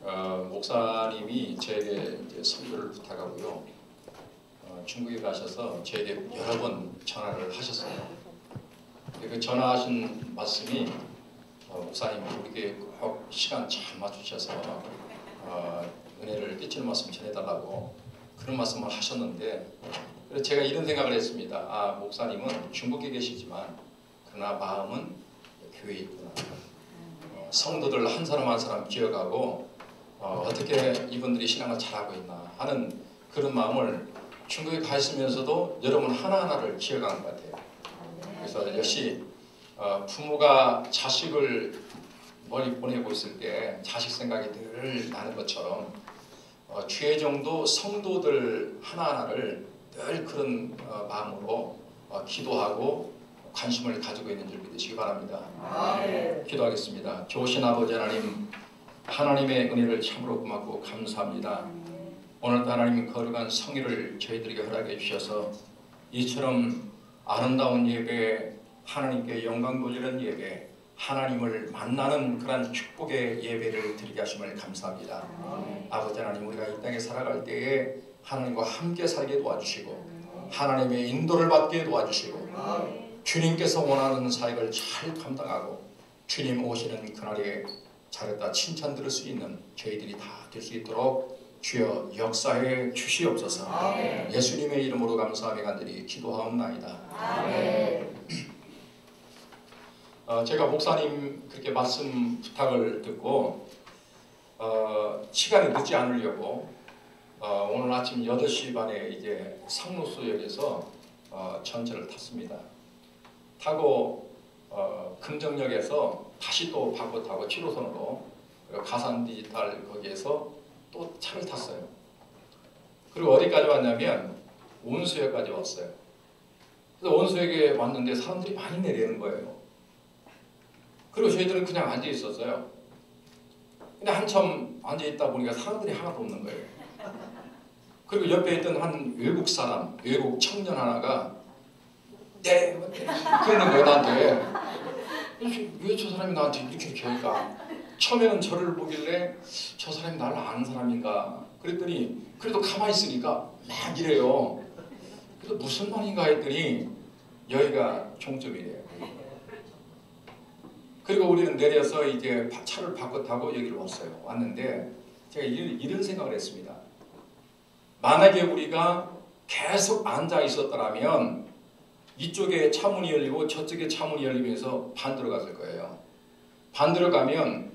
목사님이 저에게 이제 선교를 부탁하고요. 중국에 가셔서 저에게 여러 번 전화를 하셨어요. 그 전화하신 말씀이 목사님 우리에게 꼭 시간 잘 맞추셔서 은혜를 끼칠 말씀 전해달라고 그런 말씀을 하셨는데, 그래서 제가 이런 생각을 했습니다. 목사님은 중국에 계시지만 그러나 마음은 교회에 있구나. 성도들 한 사람 한 사람 기억하고 어떻게 이분들이 신앙을 잘하고 있나 하는 그런 마음을 중국에 가 있으면서도 여러분 하나하나를 기억하는 것 같아요. 그래서 역시 부모가 자식을 멀리 보내고 있을 때 자식 생각이 늘 나는 것처럼 주의정도 성도들 하나하나를 늘 그런 마음으로 기도하고 관심을 가지고 있는 줄 믿으시기 바랍니다. 기도하겠습니다. 좋으신 아버지 하나님, 하나님의 은혜를 참으로 고맙고 감사합니다. 오늘도 하나님 거룩한 성일을 저희들에게 허락해 주셔서 이처럼 아름다운 예배, 하나님께 영광 돌리는 예배, 하나님을 만나는 그런 축복의 예배를 드리게 하심을 감사합니다. 아버지 하나님, 우리가 이 땅에 살아갈 때에 하나님과 함께 살게 도와주시고 하나님의 인도를 받게 도와주시고 주님께서 원하는 사역을 잘 감당하고 주님 오시는 그날에 잘했다 칭찬 들을 수 있는 저희들이 다 될 수 있도록 주여 역사해 주시옵소서. 예수님의 이름으로 감사하며 간절히 기도하옵나이다. 제가 목사님 그렇게 말씀 부탁을 듣고 시간이 늦지 않으려고 오늘 아침 8시 반에 이제 상로수역에서 전철을 탔습니다. 타고 금정역에서 다시 또 바꿔 타고 7호선으로 가산 디지털 거기에서 또 차를 탔어요. 그리고 어디까지 왔냐면 온수역까지 왔어요. 그래서 온수역에 왔는데 사람들이 많이 내리는 거예요. 그리고 저희들은 그냥 앉아 있었어요. 근데 한참 앉아 있다 보니까 사람들이 하나도 없는 거예요. 그리고 옆에 있던 한 외국 사람, 외국 청년 하나가 네! 그러는 거예요, 나한테. 왜 저 사람이 나한테 이렇게 하니까 처음에는 저를 보길래 저 사람이 나를 아는 사람인가 그랬더니 그래도 가만히 있으니까 막 이래요. 그래서 무슨 말인가 했더니 여기가 종점이래요. 그리고 우리는 내려서 이제 차를 바꿔 타고 여기를 왔어요. 왔는데 제가 이런 생각을 했습니다. 만약에 우리가 계속 앉아 있었더라면 이쪽에 차문이 열리고 저쪽에 차문이 열리면서 반대로 갔을 거예요. 반대로 가면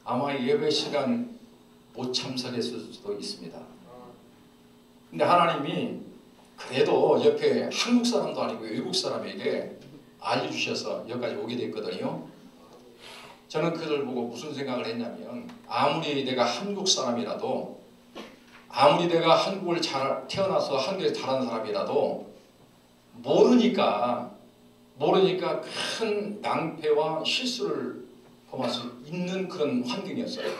아마 예배 시간 못 참석했을 수도 있습니다. 근데 하나님이 그래도 옆에 한국 사람도 아니고 외국 사람에게 알려주셔서 여기까지 오게 됐거든요. 저는 그걸 보고 무슨 생각을 했냐면 아무리 내가 한국 사람이라도 아무리 내가 한국을 태어나서 한국에서 자란 사람이라도 모르니까 큰 낭패와 실수를 범할 수 있는 그런 환경이었어요.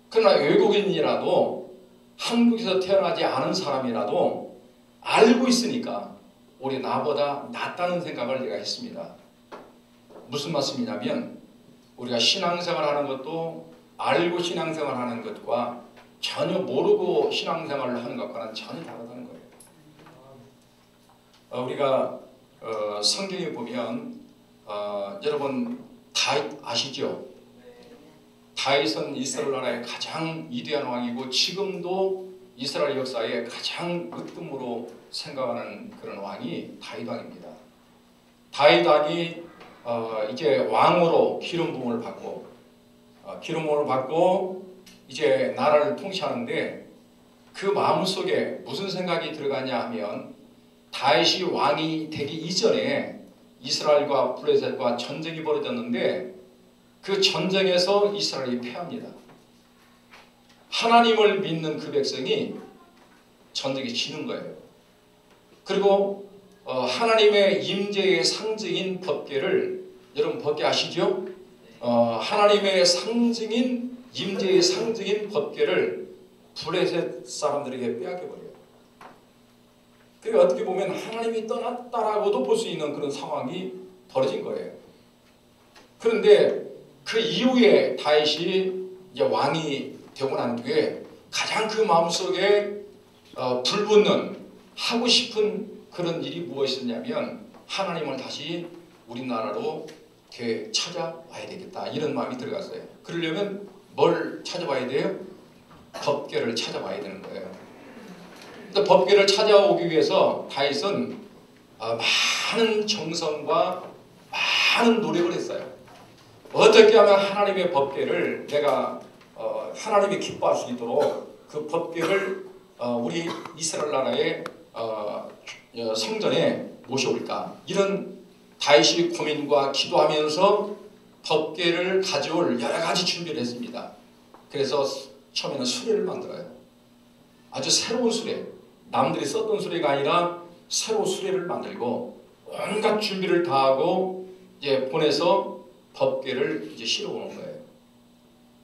그러나 외국인이라도 한국에서 태어나지 않은 사람이라도 알고 있으니까 우리 나보다 낫다는 생각을 내가 했습니다. 무슨 말씀이냐면 우리가 신앙생활하는 것도 알고 신앙생활하는 것과 전혀 모르고 신앙생활을 하는 것과는 전혀 다르다는 거예요. 우리가 성경에 보면 여러분 다윗 아시죠? 다윗은 이스라엘 나라의 가장 위대한 왕이고 지금도 이스라엘 역사에 가장 으뜸으로 생각하는 그런 왕이 다윗 왕입니다. 다윗 왕이 이제 왕으로 기름 부음을 받고 이제 나라를 통치하는데 그 마음속에 무슨 생각이 들어가냐 하면 다윗이 왕이 되기 이전에 이스라엘과 블레셋과 전쟁이 벌어졌는데 그 전쟁에서 이스라엘이 패합니다. 하나님을 믿는 그 백성이 전쟁에 지는 거예요. 그리고 하나님의 임재의 상징인 법궤를 여러분 법궤 아시죠? 하나님의 상징인 임재의 상징인 법궤를 블레셋 사람들에게 빼앗겨버려요. 그리고 어떻게 보면 하나님이 떠났다라고도 볼 수 있는 그런 상황이 벌어진 거예요. 그런데 그 이후에 다윗이 이제 왕이 되고 난 뒤에 가장 그 마음속에 불붙는 하고 싶은 그런 일이 무엇이었냐면 하나님을 다시 우리나라로 이렇게 찾아와야 되겠다 이런 마음이 들어갔어요. 그러려면 뭘 찾아봐야 돼요? 법궤를 찾아봐야 되는 거예요. 근데 법궤를 찾아오기 위해서 다윗은 많은 정성과 많은 노력을 했어요. 어떻게 하면 하나님의 법궤를 내가 하나님이 기뻐할 수 있도록 그 법궤를 우리 이스라엘 나라의 성전에 모셔올까, 이런 다윗이 고민과 기도하면서 법궤를 가져올 여러 가지 준비를 했습니다. 그래서 처음에는 수레를 만들어요. 아주 새로운 수레, 남들이 썼던 수레가 아니라 새로 수레를 만들고 온갖 준비를 다 하고 이제 보내서 법궤를 이제 실어 오는 거예요.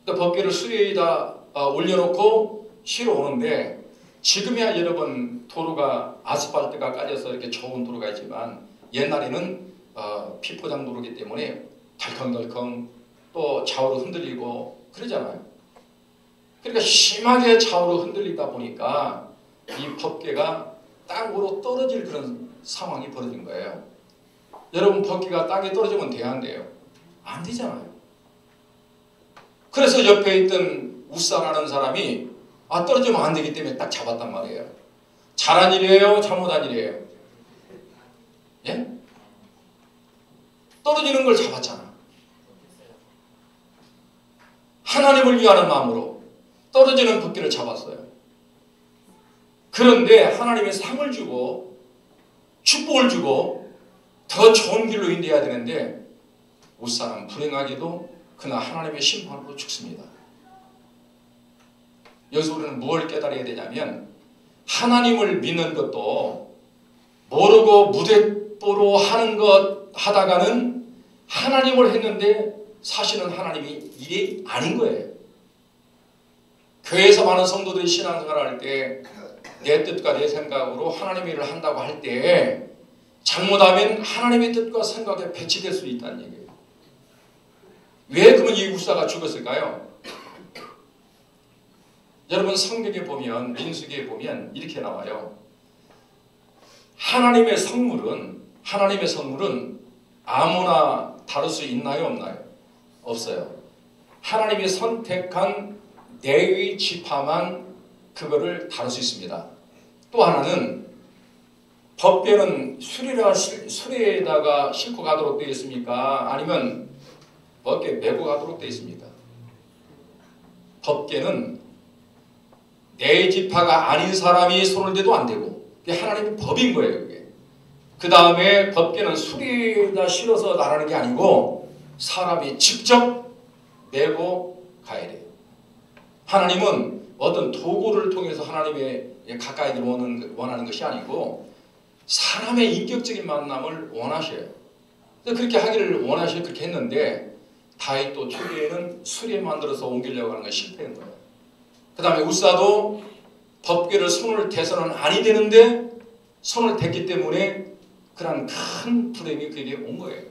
그러니까 법궤를 수레에다 올려놓고 실어 오는데, 지금이야 여러분 도로가 아스팔트가 깔려서 이렇게 좋은 도로가 있지만 옛날에는 피포장 도로기 때문에 덜컹덜컹 또 좌우로 흔들리고 그러잖아요. 그러니까 심하게 좌우로 흔들리다 보니까 이 법궤가 땅으로 떨어질 그런 상황이 벌어진 거예요. 여러분 법궤가 땅에 떨어지면 돼야 안 돼요? 안 되잖아요. 그래서 옆에 있던 우사라는 사람이 떨어지면 안 되기 때문에 딱 잡았단 말이에요. 잘한 일이에요? 잘못한 일이에요? 예? 떨어지는 걸 잡았잖아. 하나님을 위하는 마음으로 떨어지는 법궤를 잡았어요. 그런데 하나님의 상을 주고 축복을 주고 더 좋은 길로 인도해야 되는데 우사는 불행하게도 그날 하나님의 심판으로 죽습니다. 여기서 우리는 무엇을 깨달아야 되냐면, 하나님을 믿는 것도 모르고 무대뽀로 하는 것 하다가는 하나님을 했는데 사실은 하나님이 일이 아닌 거예요. 교회에서 많은 성도들이 신앙생활을 할 때 내 뜻과 내 생각으로 하나님의 일을 한다고 할 때 잘못하면 하나님의 뜻과 생각에 배치될 수 있다는 얘기예요. 왜 그러면 이 우사가 죽었을까요? 여러분 성경에 보면, 민수기에 보면 이렇게 나와요. 하나님의 성물은 아무나 다룰 수 있나요? 없나요? 없어요. 하나님이 선택한 레위 지파만 그거를 다룰 수 있습니다. 또 하나는 법궤는 수레에다가 싣고 가도록 되어 있습니까? 아니면 법궤 메고 가도록 되어 있습니다. 법궤는 내 지파가 아닌 사람이 손을 대도 안 되고, 그게 하나님의 법인 거예요. 그게. 그 다음에 법궤는 수레에다 실어서 나가는 게 아니고 사람이 직접 메고 가야 돼요. 하나님은 어떤 도구를 통해서 하나님의 가까이 원하는 것이 아니고 사람의 인격적인 만남을 원하셔요. 그렇게 하기를 원하셔서 그렇게 했는데, 다윗도 초기에는 수레 만들어서 옮기려고 하는 건 실패한 거예요. 그 다음에 우사도 법궤를 손을 대서는 아니 되는데 손을 댔기 때문에 그런 큰 불행이 그에게 온 거예요.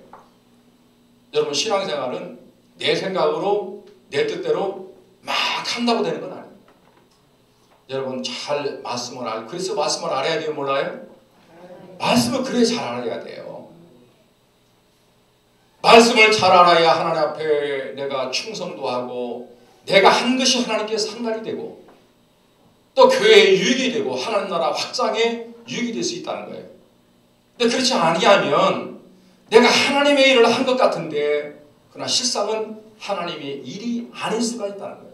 여러분 신앙생활은 내 생각으로 내 뜻대로 막 한다고 되는 건 아니에요. 여러분 잘 말씀을 알고, 그래서 말씀을 알아야 돼요? 몰라요? 말씀을 그래 잘 알아야 돼요. 말씀을 잘 알아야 하나님 앞에 내가 충성도 하고 내가 한 것이 하나님께 상달이 되고 또 교회에 유익이 되고 하나님 나라 확장에 유익이 될 수 있다는 거예요. 근데 그렇지 아니하면 내가 하나님의 일을 한 것 같은데 그러나 실상은 하나님의 일이 아닐 수가 있다는 거예요.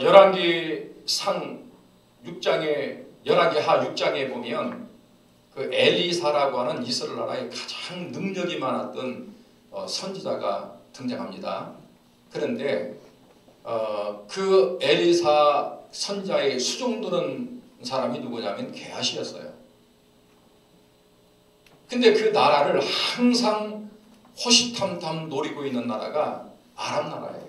열왕기상 6장에 열왕기하 6장에 보면 그 엘리사라고 하는 이스라엘 나라의 가장 능력이 많았던 선지자가 등장합니다. 그런데 그 엘리사 선지자의 수종드는 사람이 누구냐면 게하시였어요. 근데 그 나라를 항상 호시탐탐 노리고 있는 나라가 아람 나라예요.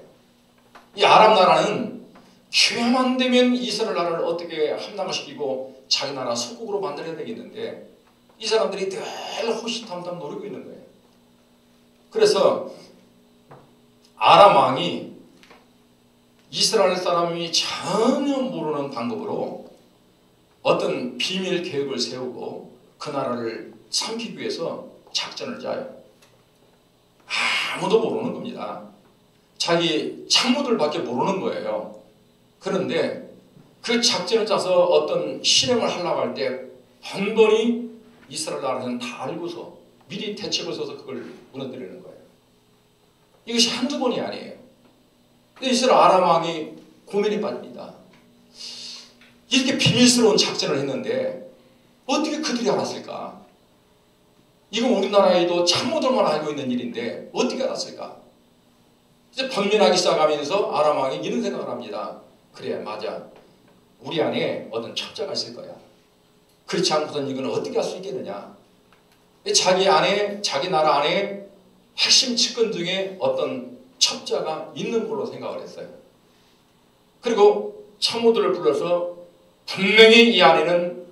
이 아람 나라는 기회만 되면 이스라엘 나라를 어떻게 함락시키고 자기 나라 속국으로 만들어야 되겠는데 이 사람들이 늘 호시탐탐 노리고 있는 거예요. 그래서 아람 왕이 이스라엘 사람이 전혀 모르는 방법으로 어떤 비밀 계획을 세우고 그 나라를 삼키기 위해서 작전을 짜요. 아무도 모르는 겁니다. 자기 참모들밖에 모르는 거예요. 그런데 그 작전을 짜서 어떤 실행을 하려고 할 때 번번이 이스라엘 나라는 다 알고서 미리 대책을 써서 그걸 무너뜨리는 거예요. 이것이 한두 번이 아니에요. 이스라엘 아람 왕이 고민에 빠집니다. 이렇게 비밀스러운 작전을 했는데 어떻게 그들이 알았을까? 이건 우리나라에도 참모들만 알고 있는 일인데 어떻게 알았을까? 이제 번민하기 시작하면서 아람 왕이 이런 생각을 합니다. 그래, 맞아. 우리 안에 어떤 첩자가 있을 거야. 그렇지 않고선 이건 어떻게 할 수 있겠느냐. 자기 나라 안에 핵심 측근 중에 어떤 첩자가 있는 걸로 생각을 했어요. 그리고 참모들을 불러서 분명히 이 안에는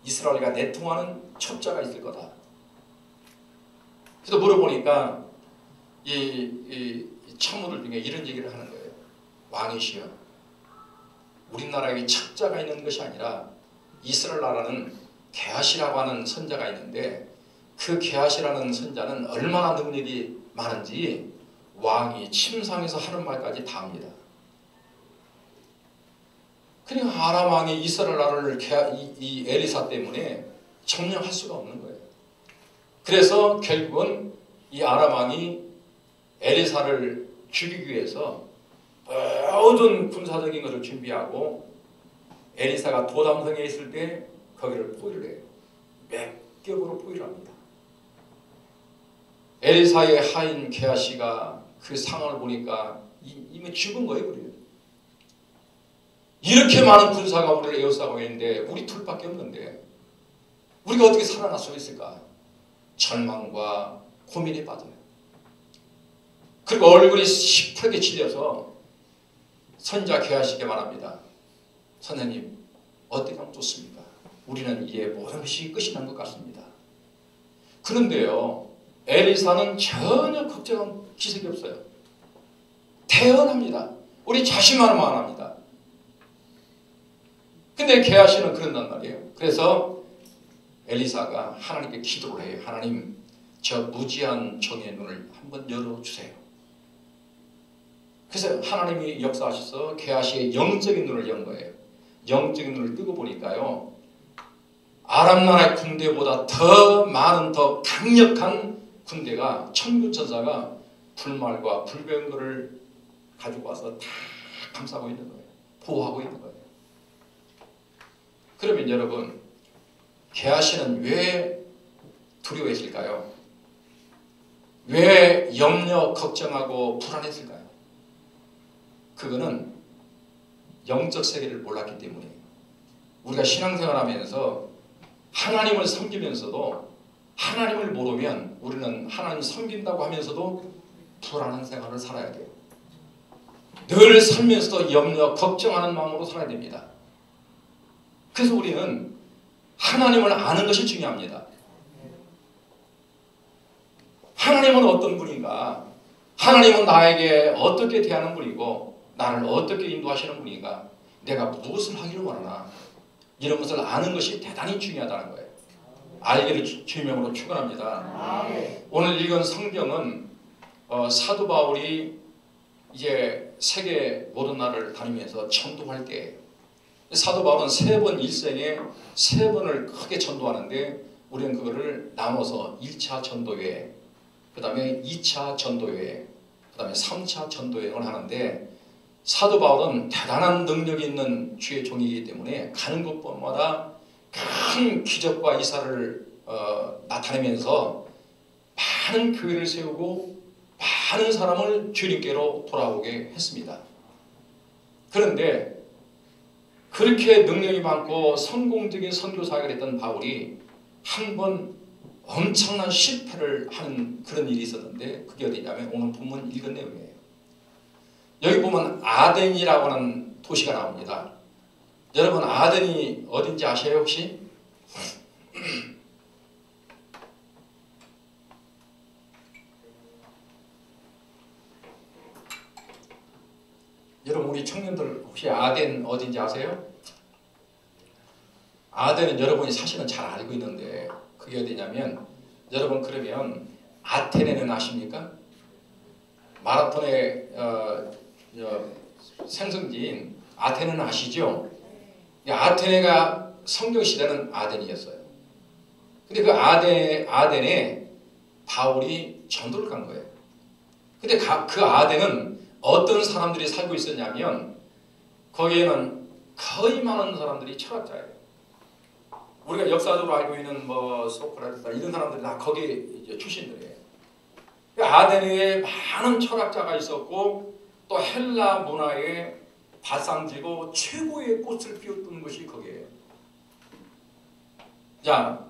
이스라엘과 내통하는 첩자가 있을 거다. 그래서 물어보니까 이 참모들 중에 이런 얘기를 하는 거예요. 왕이시여, 우리나라에 첩자가 있는 것이 아니라 이스라엘 나라는 게하시라고 하는 선자가 있는데 그 게하시라는 선자는 얼마나 능력이 많은지 왕이 침상에서 하는 말까지 다 합니다. 그러니까 아람 왕이 이스라엘 나라를 이 엘리사 때문에 점령할 수가 없는 거예요. 그래서 결국은 이 아람 왕이 엘리사를 죽이기 위해서 모든 군사적인 것을 준비하고 엘리사가 도담성에 있을 때 거기를 포위를 해요. 몇 겹으로 포위를 합니다. 엘리사의 하인 게하시가 그 상황을 보니까 이미 죽은 거예요. 우리는. 이렇게 많은 군사가 우리를 에워싸고 있는데 우리 둘밖에 없는데 우리가 어떻게 살아날 수 있을까? 절망과 고민에 빠져요. 그리고 얼굴이 시퍼게 질려서 선자 게하시게 말합니다. 선생님, 어떻게 하면 좋습니까? 우리는 이제 모든 것이 끝이 난 것 같습니다. 그런데요, 엘리사는 전혀 걱정한 기색이 없어요. 태연합니다. 우리 자신만만 합니다. 근데 게하시는 그런단 말이에요. 그래서 엘리사가 하나님께 기도를 해요. 하나님, 저 무지한 종의 눈을 한번 열어주세요. 그래서 하나님이 역사하셔서 게하시의 영적인 눈을 연 거예요. 영적인 눈을 뜨고 보니까요, 아람 나라의 군대보다 더 많은, 더 강력한 군대가, 천군천사가 불말과 불병거를 가지고 와서 다 감싸고 있는 거예요. 보호하고 있는 거예요. 그러면 여러분, 게하시는 왜 두려워했을까요? 왜 염려, 걱정하고 불안했을까요? 그거는 영적 세계를 몰랐기 때문이에요. 우리가 신앙생활하면서 하나님을 섬기면서도 하나님을 모르면 우리는 하나님 섬긴다고 하면서도 불안한 생활을 살아야 돼요. 늘 살면서도 염려, 걱정하는 마음으로 살아야 됩니다. 그래서 우리는 하나님을 아는 것이 중요합니다. 하나님은 어떤 분인가? 하나님은 나에게 어떻게 대하는 분이고 나를 어떻게 인도하시는 분인가? 내가 무엇을 하기를 원하나? 이런 것을 아는 것이 대단히 중요하다는 거예요. 알기를 주님으로 축원합니다. 오늘 읽은 성경은 사도 바울이 이제 세계 모든 나라를 다니면서 전도할 때예요. 사도 바울은 세 번 일생에 세 번을 크게 전도하는데 우리는 그거를 나눠서 1차 전도회, 그 다음에 2차 전도회, 그 다음에 3차 전도여행을 하는데 사도 바울은 대단한 능력이 있는 주의 종이기 때문에 가는 곳마다 큰 기적과 이사를 나타내면서 많은 교회를 세우고 많은 사람을 주님께로 돌아오게 했습니다. 그런데 그렇게 능력이 많고 성공적인 선교사가 했던 바울이 한 번 엄청난 실패를 하는 그런 일이 있었는데 그게 어디냐면 오늘 본문 읽은 내용이에요. 여기 보면 아덴이라고 하는 도시가 나옵니다. 여러분 아덴이 어딘지 아세요 혹시? 여러분 우리 청년들 혹시 아덴 어딘지 아세요? 아덴은 여러분이 사실은 잘 알고 있는데 그게 어디냐면 여러분 그러면 아테네는 아십니까? 마라톤의 생성지인 아테네는 아시죠? 아테네가 성경시대는 아덴이었어요. 근데 그 아덴에 바울이 전도를 간 거예요. 근데 그 아덴은 어떤 사람들이 살고 있었냐면 거기에는 거의 많은 사람들이 철학자예요. 우리가 역사적으로 알고 있는 뭐 소크라테스 이런 사람들이 다 거기 이제 출신들이에요. 아덴에 많은 철학자가 있었고 또 헬라 문화의 발상지고 최고의 꽃을 피웠던 것이 거기에요. 자,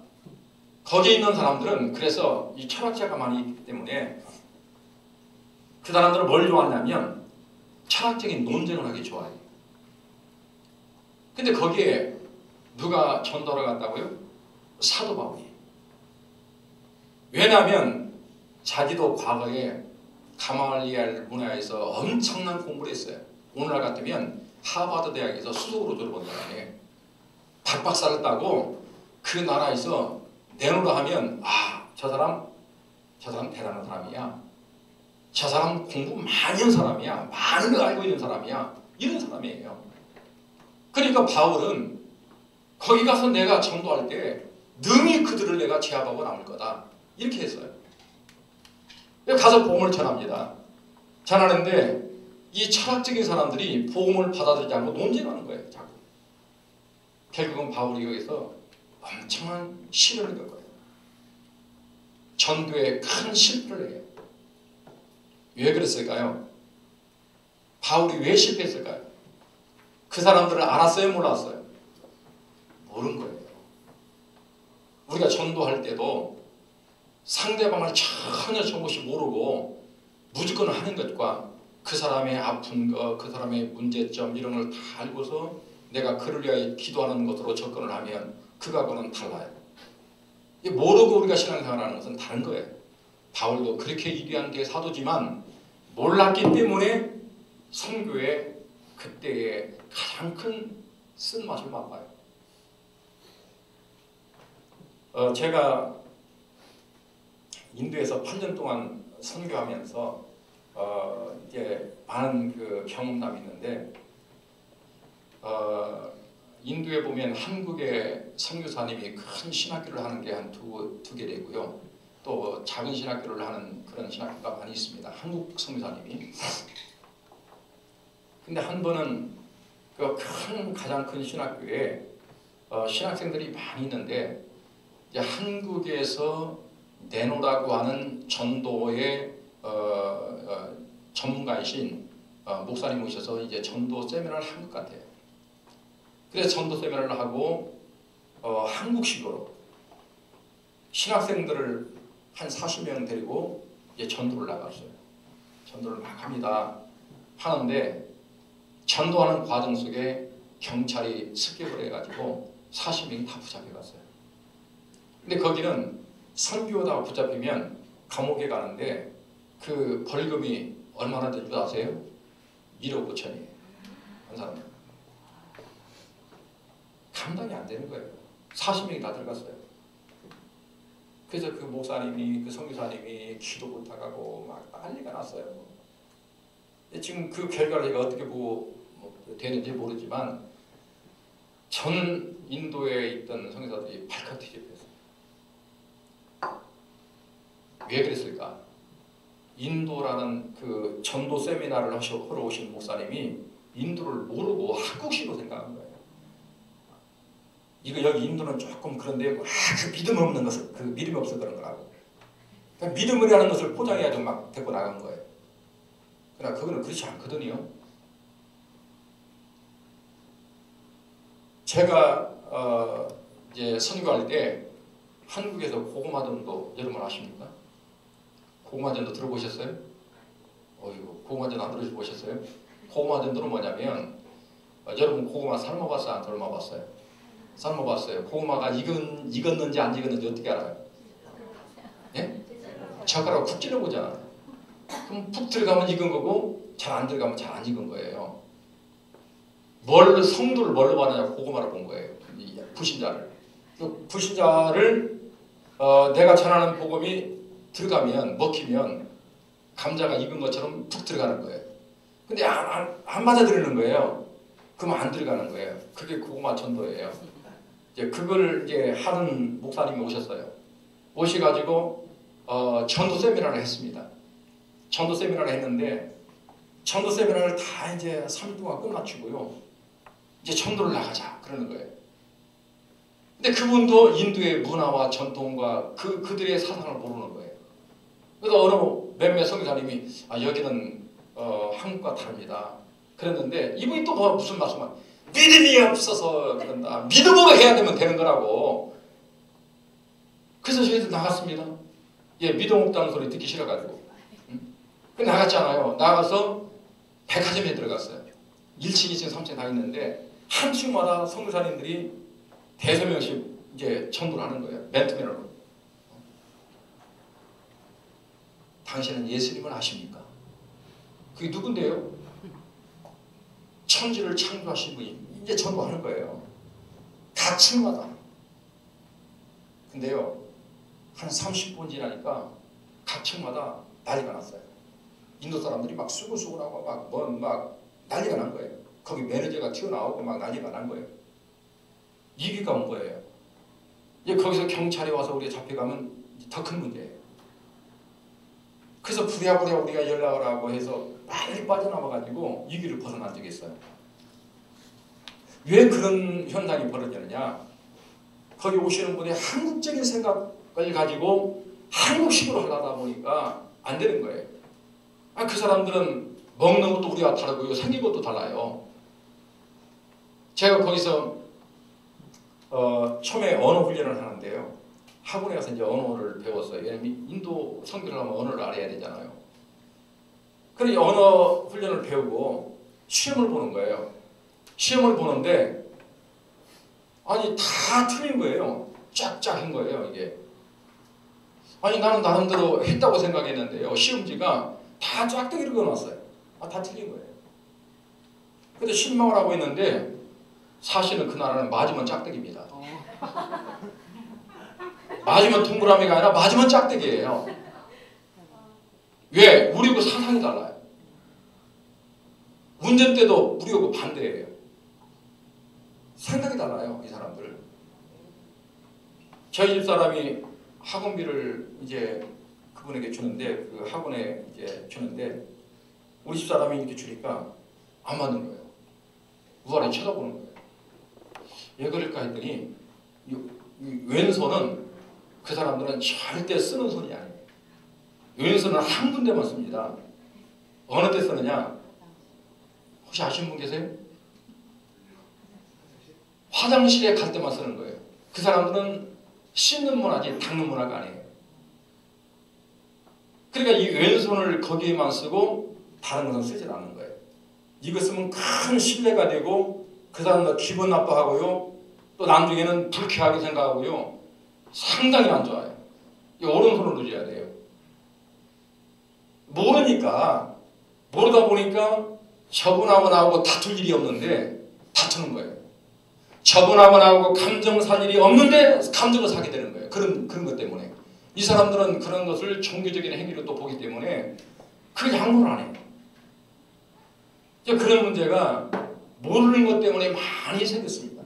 거기에 있는 사람들은 그래서 이 철학자가 많이 있기 때문에 그 사람들은 뭘 좋아하냐면 철학적인 논쟁을 하기 좋아해요. 근데 거기에 누가 전도를 갔다고요? 사도 바울이. 왜냐하면 자기도 과거에 가말리엘 문화에서 엄청난 공부를 했어요. 오늘날 같으면 하버드 대학에서 수석으로 졸업한 사람이 박박사를 따고 그 나라에서 내놓으라 하면 저 사람 대단한 사람이야. 저 사람 공부 많이 한 사람이야. 많은 걸 알고 있는 사람이야. 이런 사람이에요. 그러니까 바울은 거기 가서 내가 전도할 때 능히 그들을 내가 제압하고 남을 거다. 이렇게 했어요. 가서 복음을 전합니다. 전하는데 이 철학적인 사람들이 복음을 받아들이지 않고 논쟁하는 거예요. 자꾸. 결국은 바울이 여기서 엄청난 시련을 겪어요. 전도에 큰 실패를 해요. 왜 그랬을까요? 바울이 왜 실패했을까요? 그 사람들을 알았어요? 몰랐어요? 모른 거예요. 우리가 전도할 때도 상대방을 전혀 정것이 모르고 무조건 하는 것과 그 사람의 아픈 것, 그 사람의 문제점 이런 걸 다 알고서 내가 그를 위하여 기도하는 것으로 접근을 하면 그거하고는 달라요. 모르고 우리가 신앙생활하는 것은 다른 거예요. 바울도 그렇게 위대한 게 사도지만 몰랐기 때문에 선교에 그때의 가장 큰 쓴맛을 맛봐요. 제가 인도에서 8년 동안 선교하면서 이제 많은 그 경험담이 있는데 인도에 보면 한국의 선교사님이 큰 신학교를 하는 게 한 두 개되고요. 또 작은 신학교를 하는 그런 신학교가 많이 있습니다. 한국 선교사님이. 근데 한 번은 그 가장 큰 신학교에 신학생들이 많이 있는데 이제 한국에서 내노라고 하는 전도의 전문가이신 목사님 오셔서 이제 전도 세미나를 한 것 같아요. 그래서 전도 세미나를 하고 한국식으로 신학생들을 한 40명 데리고 이제 전도를 나갔어요. 전도를 막 합니다. 하는데 전도하는 과정 속에 경찰이 습격을 해가지고 40명이 다 붙잡혀갔어요. 근데 거기는 선교하다가 붙잡히면 감옥에 가는데 그 벌금이 얼마나 되는 줄 아세요? 1억 5천이에요. 한 사람. 감당이 안 되는 거예요. 40명이 다 들어갔어요. 그래서 그 목사님이, 그 선교사님이 기도 못하고 막 난리가 났어요. 지금 그 결과를 제가 어떻게 보고 되는지 모르지만 전 인도에 있던 선교사들이 발칵 뒤집혔어요. 왜 그랬을까? 인도라는 그 전도 세미나를 하러 오신 목사님이 인도를 모르고 한국식으로 생각한 거예요. 이거 여기 인도는 조금 그런데 그 믿음 없는 것을 그 믿음이 없어 그런 거라고. 그러니까 믿음이라는 것을 포장해가지고 막 데리고 나간 거예요. 그러나 그거는 그렇지 않거든요. 제가 이제 선교할 때 한국에서 고구마전도 여러분 아십니까? 고구마전도 들어보셨어요? 어이구, 고구마전 안 들어보셨어요? 고구마전도는 뭐냐면 여러분 고구마 삶아봤어요? 안 삶아봤어요? 삶아봤어요. 고구마가 익었는지 안 익었는지 어떻게 알아요? 예? 젓가락으로 쿡 찔러보잖아. 그럼 푹 들어가면 익은 거고 잘 안 들어가면 잘 안 익은 거예요. 성도를 뭘로 봤느냐 고구마를 본 거예요. 이 불신자를. 그 불신자를 내가 전하는 복음이 들어가면 먹히면 감자가 익은 것처럼 푹 들어가는 거예요. 근데 안 받아들이는 거예요. 그럼 안 들어가는 거예요. 그게 고구마 전도예요. 이제 그걸 이제 하는 목사님이 오셨어요. 오셔가지고 전도 세미나를 했습니다. 전도 세미나를 했는데 전도 세미나를 다 이제 3일 동안 끝마치고요. 이제 전도를 나가자 그러는 거예요. 근데 그분도 인도의 문화와 전통과 그들의 사상을 모르는 거예요. 그래서 어느 몇몇 선교사님이 여기는 한국과 다릅니다. 그랬는데 이분이 또 무슨 말씀을 믿음이 없어서 그런다. 믿음으로 해야 되는 거라고. 그래서 저희도 나갔습니다. 예, 믿음 없다는 소리 듣기 싫어가지고. 근데 나갔잖아요. 나가서 백화점에 들어갔어요. 1층, 2층, 3층 다 있는데 한 층마다 선교사님들이 대서명씩 이제 전도를 하는 거예요. 맨투맨으로. 당신은 예수님을 아십니까? 그게 누군데요? 천지를 창조하신 분이 이제 전도하는 거예요. 각 층마다. 근데요, 한 30분 지나니까 각 층마다 난리가 났어요. 인도 사람들이 막 수근수근하고 막 난리가 난 거예요. 거기 매니저가 튀어나오고 막 난리가 난 거예요. 위기가 온 거예요. 이제 거기서 경찰이 와서 우리가 잡혀가면 더 큰 문제예요. 그래서 부랴부랴 우리가 연락을 하고 해서 빨리 빠져나와가지고 위기를 벗어난 적이 있어요. 왜 그런 현상이 벌어지느냐? 거기 오시는 분이 한국적인 생각을 가지고 한국식으로 하려다 보니까 안 되는 거예요. 그 사람들은 먹는 것도 우리와 다르고요. 생긴 것도 달라요. 제가 거기서 처음에 언어 훈련을 하는데요. 학원에 가서 이제 언어를 배웠어요. 왜냐면 인도 선교를 하면 언어를 알아야 되잖아요. 그래서 언어 훈련을 배우고 시험을 보는 거예요. 시험을 보는데 아니 다 틀린 거예요. 쫙쫙인 거예요. 이게. 아니 나는 나름대로 했다고 생각했는데요. 시험지가 다 쫙대기로 그어놨어요. 다 틀린 거예요. 근데 실망을 하고 있는데 사실은 그 나라는 맞으면 짝대기입니다. 맞으면 동그라미가 아니라 맞으면 짝대기예요. 왜? 우리하고 사상이 달라요. 운전대도 우리하고 반대예요. 생각이 달라요. 이 사람들. 저희 집 사람이 학원비를 이제 그분에게 주는데 그 학원에 이제 주는데 우리 집 사람이 이렇게 주니까 안 맞는 거예요. 우아래 쳐다보는 거예요. 왜 그럴까 했더니 이 왼손은 그 사람들은 절대 쓰는 손이 아니에요. 왼손은 한 군데만 씁니다. 어느 때 쓰느냐? 혹시 아시는 분 계세요? 화장실에 갈 때만 쓰는 거예요. 그 사람들은 씻는 문화지 닦는 문화가 아니에요. 그러니까 이 왼손을 거기에만 쓰고 다른 것은 쓰지 않는 거예요. 이거 쓰면 큰 신뢰가 되고 그 사람도 기분 나빠하고요. 또 나중에는 불쾌하게 생각하고요. 상당히 안 좋아요. 이 오른손을 누려야 돼요. 모르다 보니까 저분하고 나하고 다툴 일이 없는데 다투는 거예요. 저분하고 나하고 감정 살 일이 없는데 감정을 사게 되는 거예요. 그런 것 때문에. 이 사람들은 그런 것을 종교적인 행위로 또 보기 때문에 그 양보를 안 해요. 그런 문제가 모르는 것 때문에 많이 생겼습니다.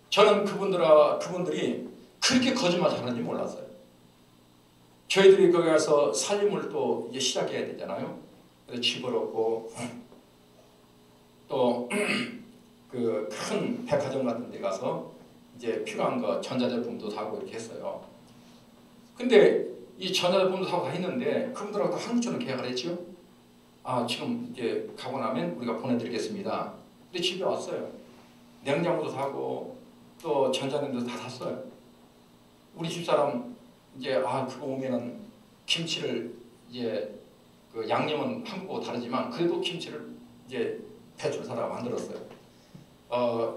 저는 그분들이 그렇게 거짓말 하는지 몰랐어요. 저희들이 거기 가서 살림을 또 이제 시작해야 되잖아요. 그래서 집을 얻고 또 그 큰 백화점 같은 데 가서 이제 필요한 거 전자제품도 사고 이렇게 했어요. 근데 이 전자제품도 사고 다 했는데 그분들하고 한국처럼 계약을 했죠. 지금 이제 가고 나면 우리가 보내드리겠습니다. 근데 집에 왔어요. 냉장고도 사고 또 전자레인지도 다 샀어요. 우리 집사람 이제 그거 오면은 김치를 이제 그 양념은 한국하고 다르지만 그래도 김치를 이제 대출 사다가 만들었어요.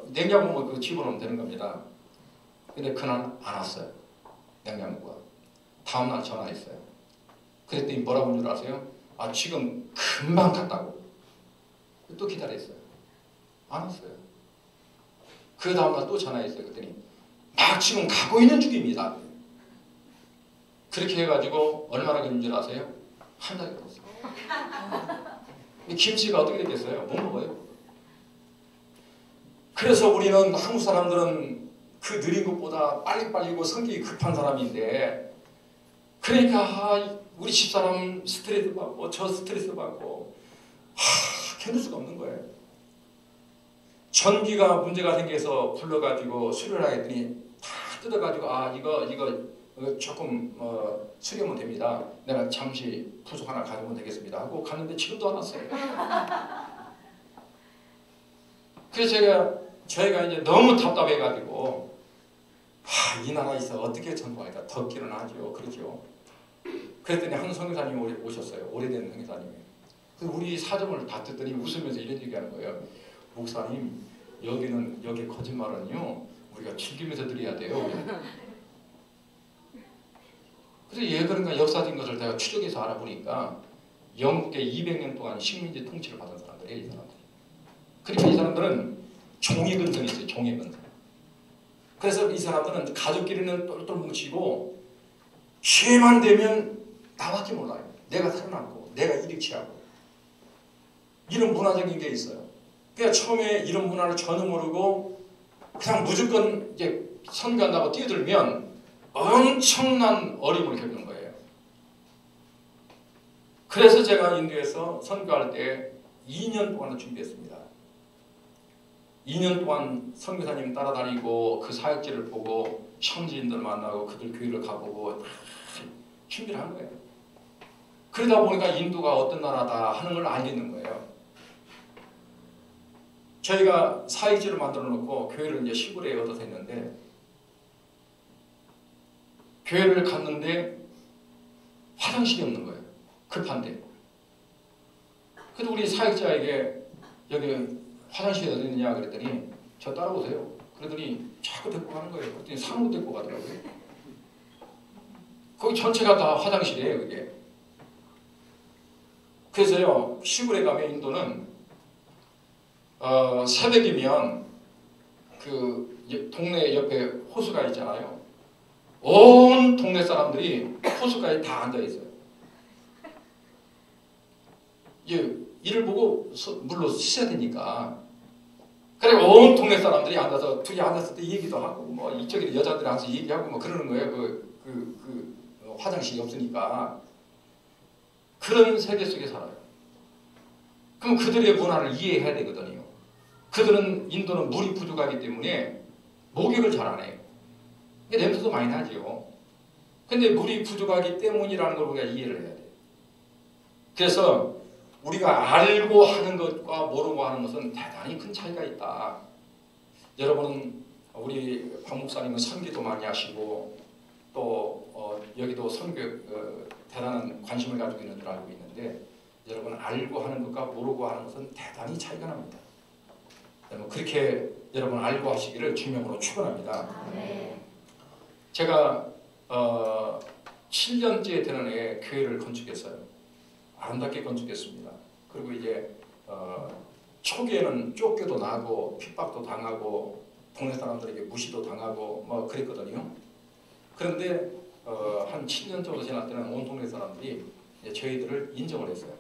냉장고 그 집어넣으면 되는 겁니다. 근데 그날 안 왔어요. 냉장고가. 다음날 전화했어요. 그랬더니 뭐라고 한 줄 아세요? 지금 금방 갔다고. 또 기다렸어요. 안 왔어요. 그 다음날 또 전화했어요. 그랬더니 막 지금 가고 있는 중입니다. 그렇게 해가지고 얼마나 걸린 줄 아세요? 한 달이 걸렸어요. 김치가 어떻게 됐겠어요? 못 먹어요. 그래서 우리는 한국 사람들은 그 느린 것보다 빨리빨리고 성격이 급한 사람인데, 그러니까 우리 집사람 스트레스 받고 저 스트레스 받고 견딜 수가 없는 거예요. 전기가 문제가 생겨서 불러가지고 수리를 하겠더니 다 뜯어가지고 이거 조금 수리하면 됩니다. 내가 잠시 부속 하나 가져오면 되겠습니다 하고 갔는데 지금도 안 왔어요. 그래서 저희가 이제 너무 답답해가지고 이 나라에서 어떻게 전도할까? 덥기는 하죠. 그렇죠. 그랬더니 한 선교사님이 오셨어요. 오래된 선교사님이. 그래서 우리 사정을 다 듣더니 웃으면서 이런 얘기하는 거예요. 목사님, 여기 거짓말은요 우리가 즐기면서 드려야 돼요. 그래서 예 그런가 역사적인 것을 내가 추적해서 알아보니까 영국에 200년 동안 식민지 통치를 받은 사람들이에요. 이 사람들. 그러니까 이 사람들은 종의 근성이 있어요. 종의 근성. 그래서 이 사람들은 가족끼리는 똘똘 뭉치고 기회만 되면 나밖에 몰라요. 내가 살아남고 내가 이익 취하고 이런 문화적인 게 있어요. 그러니까 처음에 이런 문화를 전혀 모르고 그냥 무조건 이제 선교한다고 뛰어들면 엄청난 어려움을 겪는 거예요. 그래서 제가 인도에서 선교할 때 2년 동안을 준비했습니다. 2년 동안 선교사님 따라다니고 그 사역지를 보고 현지인들 만나고 그들 교회를 가보고 준비를 한 거예요. 그러다 보니까 인도가 어떤 나라다 하는 걸 알겠는 거예요. 저희가 사역지를 만들어 놓고 교회를 이제 시골에 얻어서 했는데, 교회를 갔는데 화장실이 없는 거예요. 급한데. 그래서 우리 사역자에게 여기 화장실이 어디 있느냐 그랬더니 저 따라오세요. 그러더니 자꾸 데리고 가는 거예요. 그랬더니 산으로 데리고 가더라고요. 거기 전체가 다 화장실이에요. 그게. 그래서요 시골에 가면 인도는 새벽이면 그 동네 옆에 호수가 있잖아요. 온 동네 사람들이 호수가에 다 앉아 있어요. 이를 보고 물로 씻어야 되니까. 그래 온 동네 사람들이 앉아서 둘이 앉았을 때 얘기도 하고 뭐 이쪽에 여자들이 앉아서 얘기하고 뭐 그러는 거예요. 화장실이 없으니까. 그런 세계 속에 살아요. 그럼 그들의 문화를 이해해야 되거든요. 그들은 인도는 물이 부족하기 때문에 목욕을 잘 안 해요. 냄새도 많이 나죠. 근데 물이 부족하기 때문이라는 걸 우리가 이해를 해야 돼요. 그래서 우리가 알고 하는 것과 모르고 하는 것은 대단히 큰 차이가 있다. 여러분은 우리 박 목사님은 선교도 많이 하시고 또 여기도 선교 대단한 관심을 가지고 있는 줄 알고 있는데, 여러분 알고 하는 것과 모르고 하는 것은 대단히 차이가 납니다. 여러분 그렇게 여러분 알고 하시기를 주명으로 축원합니다. 제가 7년째 되는 해에 교회를 건축했어요. 아름답게 건축했습니다. 그리고 이제 초기에는 쫓겨도 나고 핍박도 당하고 동네 사람들에게 무시도 당하고 뭐 그랬거든요. 그런데 한 7년 정도 지날 때는 온 동네 사람들이 저희들을 인정을 했어요.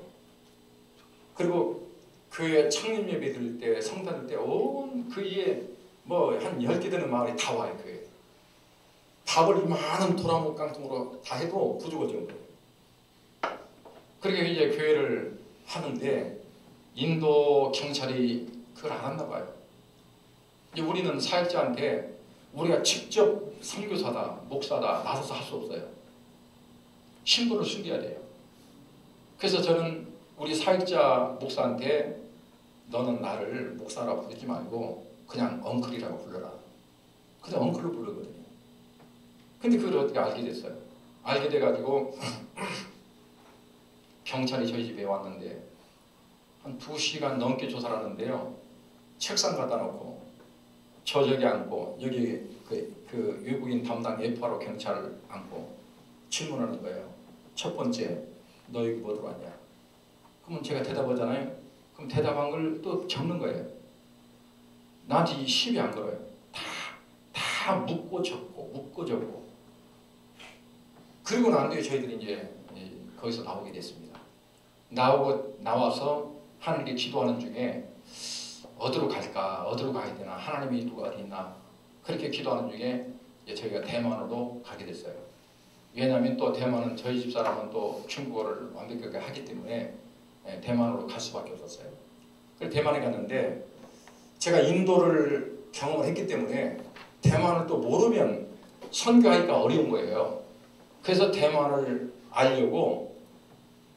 그리고 교회 창립 예배 드릴 때 성탄 때 온 그에 뭐 한 10개 되는 마을이 다 와요. 교회. 밥을 이만한 도라목 깡통으로 다 해도 부족할 정도예요. 그렇게 이제 교회를 하는데 인도 경찰이 그걸 알았나 봐요. 이제 우리는 사역자한테 우리가 직접 선교사다, 목사다 나서서 할 수 없어요. 신분을 숨겨야 돼요. 그래서 저는 우리 사역자 목사한테 너는 나를 목사라고 부르지 말고 그냥 엉클이라고 불러라. 그냥 엉클로 부르거든요. 근데 그걸 어떻게 알게 됐어요? 알게 돼가지고 경찰이 저희 집에 왔는데 한 2시간 넘게 조사를 하는데요. 책상 갖다 놓고 저기 앉고 여기 그 외국인 담당 F.R.O 경찰을 앉고 질문하는 거예요. 첫 번째, 너 여기 뭐 들어왔냐? 그러면 제가 대답하잖아요. 그럼 대답한 걸 또 적는 거예요. 나한테 이 시비 안 걸어요. 다 묻고 적고. 그리고 난 뒤에 저희들이 이제 거기서 나오게 됐습니다. 나와서 하나님께 기도하는 중에 어디로 갈까? 어디로 가야 되나? 하나님이 누가 어디 있나? 그렇게 기도하는 중에 저희가 대만으로 가게 됐어요. 왜냐하면 또 대만은 저희 집 사람은 또 중국어를 완벽하게 하기 때문에 대만으로 갈 수밖에 없었어요. 그래서 대만에 갔는데 제가 인도를 경험을 했기 때문에 대만을 또 모르면 선교하기가 어려운 거예요. 그래서 대만을 알려고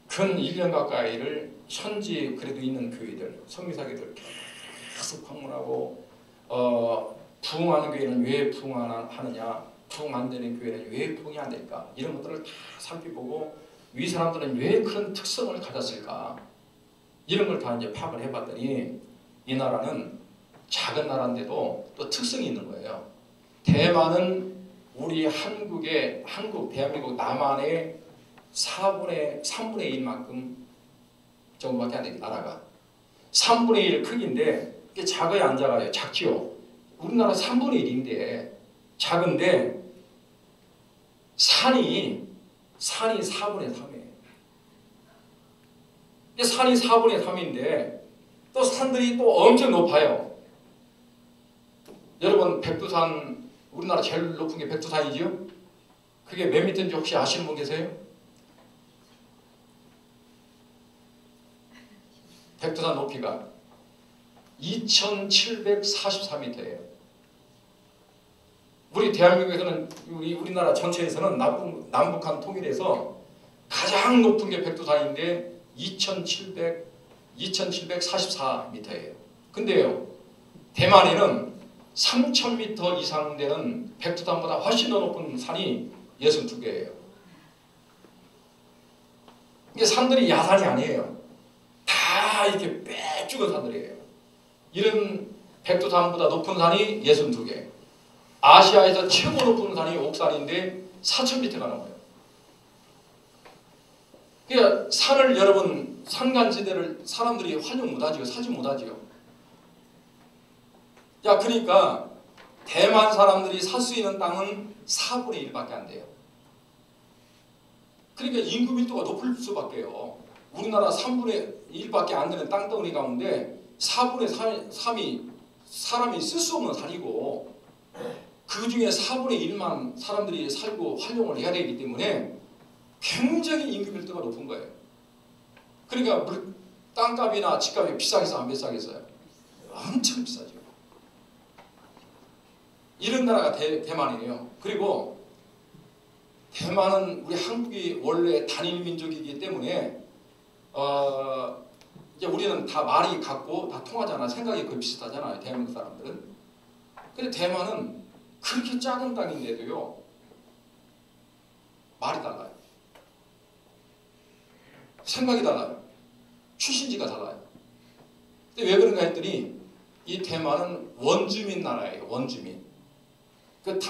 근 1년 가까이를 현지 그래도 있는 교회들, 성미사교들 계속 방문하고 부흥하는 교회는 왜 부흥하느냐, 부흥 안 되는 교회는 왜 부흥이 안 될까, 이런 것들을 다 살펴보고 이 사람들은 왜 그런 특성을 가졌을까, 이런 걸 다 이제 파악을 해봤더니 이 나라는 작은 나라인데도 또 특성이 있는 거예요. 대만은 우리 한국, 대한민국 남한의 3분의 1만큼 정도밖에 안 돼요. 나라가 3분의 1 크기인데 이게 작아요, 안 작아요? 작지요. 우리나라 3분의 1인데 작은데 산이 4분의 3이에요. 산이 4분의 3인데 또 산들이 또 엄청 높아요. 여러분 백두산, 우리나라 제일 높은 게 백두산이지요? 그게 몇 미터인지 혹시 아시는 분 계세요? 백두산 높이가 2744m예요. 우리 대한민국에서는, 우리나라 전체에서는 남북한 통일에서 가장 높은 게 백두산인데 2744m예요. 근데요, 대만에는 3000m 이상 되는 백두산보다 훨씬 더 높은 산이 62개예요. 이게 산들이 야산이 아니에요. 다 이렇게 빼죽은 산들이에요. 이런 백두산보다 높은 산이 62개. 아시아에서 최고 높은 산이 옥산인데 4000m가 넘어요. 그러니까 산을, 여러분, 산간지대를 사람들이 활용 못하지요. 사지 못하지요. 야, 그러니까 대만 사람들이 살 수 있는 땅은 4분의 1밖에 안 돼요. 그러니까 인구 밀도가 높을 수밖에요. 우리나라 3분의 1밖에 안 되는 땅덩어리 가운데 4분의 3이 사람이 쓸 수 없는 산이고, 그 중에 4분의 1만 사람들이 살고 활용을 해야 되기 때문에 굉장히 인구 밀도가 높은 거예요. 그러니까 땅값이나 집값이 비싸겠어요, 안 비싸겠어요? 엄청 비싸죠. 이런 나라가 대만이에요. 그리고 대만은 우리 한국이 원래 단일 민족이기 때문에 이제 우리는 다 말이 같고 다 통하잖아. 생각이 거의 비슷하잖아요, 대한민국 사람들은. 근데 대만은 그렇게 작은 땅인데도요, 말이 달라요. 생각이 달라요. 출신지가 달라요. 근데 왜 그런가 했더니 이 대만은 원주민 나라예요. 원주민.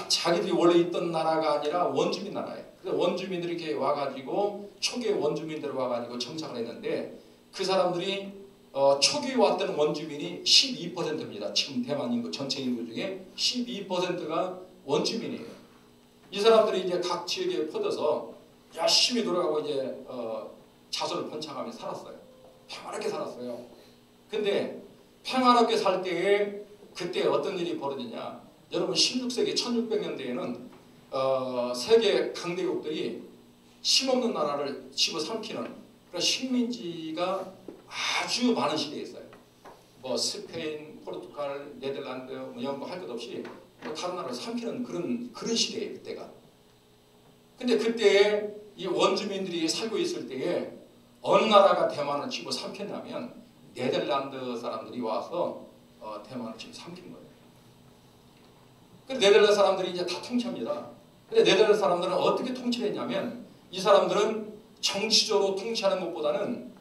자기들이 원래 있던 나라가 아니라 원주민 나라예요. 그래서 원주민들이 이렇게 와가지고 초기에 원주민들이 와가지고 정착을 했는데, 그 사람들이 초기에 왔던 원주민이 12%입니다. 지금 대만 인구 전체 인구 중에 12%가 원주민이에요. 이 사람들이 이제 각 지역에 퍼져서 열심히 돌아가고 이제 자손을 번창하며 살았어요. 평화롭게 살았어요. 근데 평화롭게 살 때에 그때 어떤 일이 벌어지냐? 여러분 16세기 1600년대에는 세계 강대국들이 힘없는 나라를 집어삼키는 그런 식민지가 아주 많은 시대였어요. 뭐 스페인, 포르투갈, 네덜란드, 뭐 영국 할 것 없이 뭐 다른 나라를 삼키는 그런 시대예요, 그때가. 근데 그때 이 원주민들이 살고 있을 때에 어느 나라가 대만을 집어삼켰냐면 네덜란드 사람들이 와서 대만을 집어삼킨 거예요. 네덜란드 사람들이 이제 다 통치합니다. 근데 네덜란드 사람들은 어떻게 통치했냐면, 이 사람들은 정치적으로 통치하는 것보다는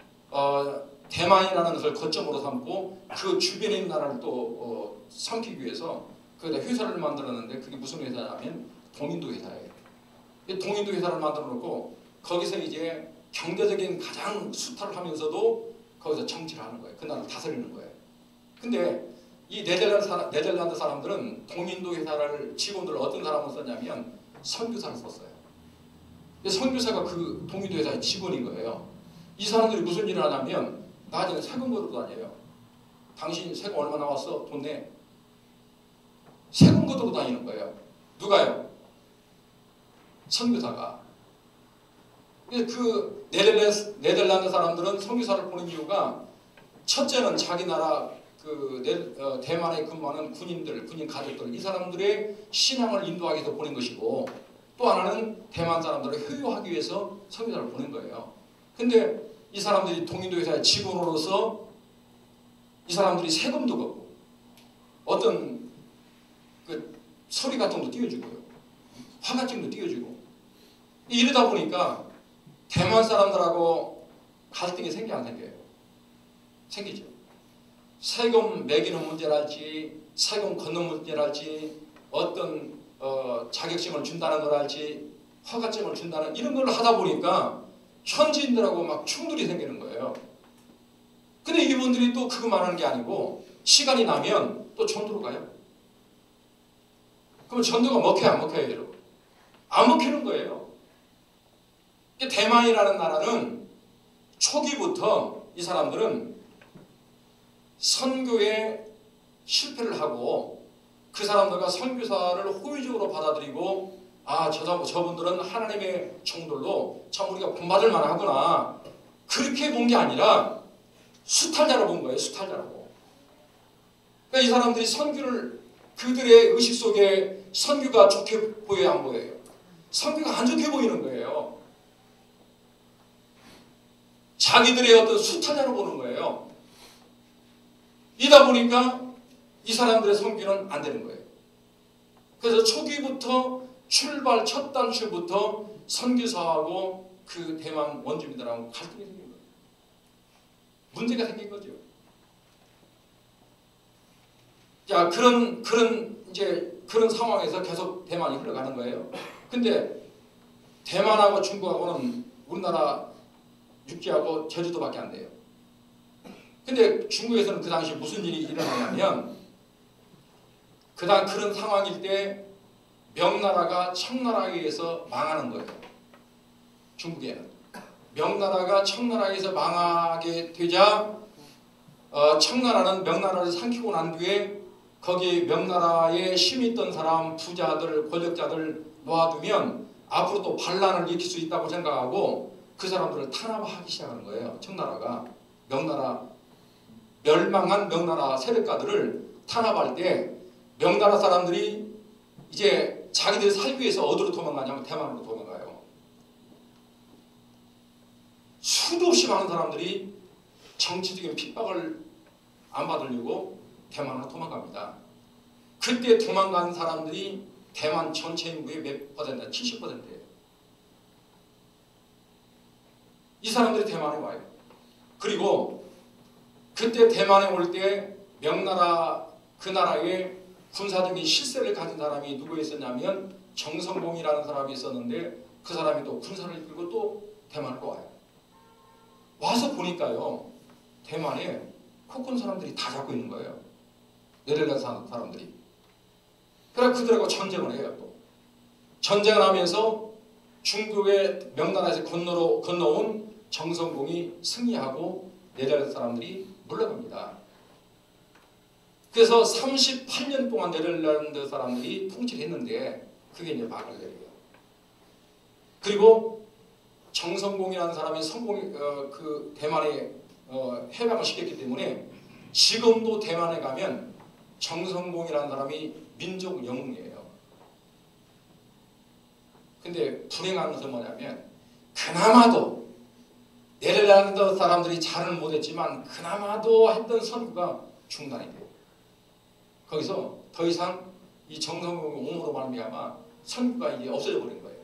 대만이라는 것을 거점으로 삼고 그 주변에 있는 나라를 또 삼키기 위해서 거기다 회사를 만들었는데, 그게 무슨 회사냐면 동인도 회사예요. 동인도 회사를 만들어 놓고 거기서 이제 경제적인 가장 수탈을 하면서도 거기서 정치를 하는 거예요. 그 나라를 다스리는 거예요. 근데 이 네덜란드 사람들은 동인도 회사를 직원들 어떤 사람을 썼냐면 선교사를 썼어요. 선교사가 그 동인도 회사의 직원인 거예요. 이 사람들이 무슨 일을 하냐면 낮에는 세금 거두고 다녀요. 당신 세금 얼마 나왔어? 돈 내. 세금 거두고 다니는 거예요. 누가요? 선교사가. 그 네덜란드 사람들은 선교사를 보는 이유가 첫째는 자기 나라 대만에 근무하는 군인 가족들 이 사람들의 신앙을 인도하기 위해서 보낸 것이고 또 하나는 대만 사람들을 효요하기 위해서 선교사를 보낸 거예요. 근데 이 사람들이 동인도 회사의 직원으로서 이 사람들이 세금도 걷고 어떤 그 서류 같은 것도 띄워주고요. 화가증도 띄워주고 이러다 보니까 대만 사람들하고 갈등이 생겨 안 생겨요? 생기죠. 세금 매기는 문제랄지 세금 걷는 문제랄지 어떤 자격증을 준다는 거랄지 허가증을 준다는 이런 걸 하다 보니까 현지인들하고 막 충돌이 생기는 거예요. 근데 이분들이 또 그것만 하는 게 아니고 시간이 나면 또 전도로 가요. 그럼 전도가 먹혀요 안 먹혀요 여러분? 안 먹히는 거예요. 대만이라는 나라는 초기부터 이 사람들은 선교에 실패를 하고 그 사람들과 선교사를 호의적으로 받아들이고 저분들은 하나님의 종들로 참 우리가 본받을 만하구나 그렇게 본 게 아니라 수탈자로 본 거예요. 수탈자라고. 그러니까 이 사람들이 선교를 그들의 의식 속에 선교가 좋게 보여요 안 보여요? 선교가 안 좋게 보이는 거예요. 자기들의 어떤 수탈자로 보는 거예요. 이다 보니까 이 사람들의 선교는 안 되는 거예요. 그래서 초기부터 첫 단추부터 선교사하고 그 대만 원주민들하고 갈등이 생긴 거예요. 문제가 생긴 거죠. 자, 그런 상황에서 계속 대만이 흘러가는 거예요. 근데 대만하고 중국하고는 우리나라 육지하고 제주도밖에 안 돼요. 근데 중국에서는 그 당시 무슨 일이 일어나냐면 그런 상황일 때 명나라가 청나라에 의해서 망하는 거예요. 중국에는. 명나라가 청나라에 의해서 망하게 되자 청나라는 명나라를 삼키고 난 뒤에 거기 명나라에 힘이 있던 사람, 부자들, 권력자들 놓아두면 앞으로 또 반란을 일으킬 수 있다고 생각하고 그 사람들을 탄압하기 시작하는 거예요. 청나라가. 멸망한 명나라 세력가들을 탄압할 때 명나라 사람들이 이제 자기들 살기 위해서 어디로 도망가냐면 대만으로 도망가요. 수도 없이 많은 사람들이 정치적인 핍박을 안 받으려고 대만으로 도망갑니다. 그때 도망간 사람들이 대만 전체 인구의 몇 퍼센트? 70%예요. 이 사람들이 대만에 와요. 그리고 그때 대만에 올 때 명나라 그 나라에 군사적인 실세를 가진 사람이 누구 있었냐면 정성봉이라는 사람이 있었는데 그 사람이 또 군사를 이끌고 또 대만으로 와요. 와서 보니까요. 대만에 코군 사람들이 다 잡고 있는 거예요. 네덜란드 사람들이. 그래서 그들하고 전쟁을 해요. 또. 전쟁을 하면서 중국의 명나라에서 건너온 정성봉이 승리하고 네덜란드 사람들이 물러갑니다. 그래서 38년 동안 네덜란드 사람들이 통치를 했는데 그게 이제 막을 내려요. 그리고 정성봉이라는 사람이 그 대만에 해방을 시켰기 때문에 지금도 대만에 가면 정성봉이라는 사람이 민족 영웅이에요. 근데 불행한 것은 뭐냐면 그나마도 네덜란드 사람들이 잘은 못했지만 그나마도 했던 선교가 중단이 돼요. 거기서 더 이상 이 정성봉의 옹으로 말미암아 선교가 이제 없어져 버린 거예요.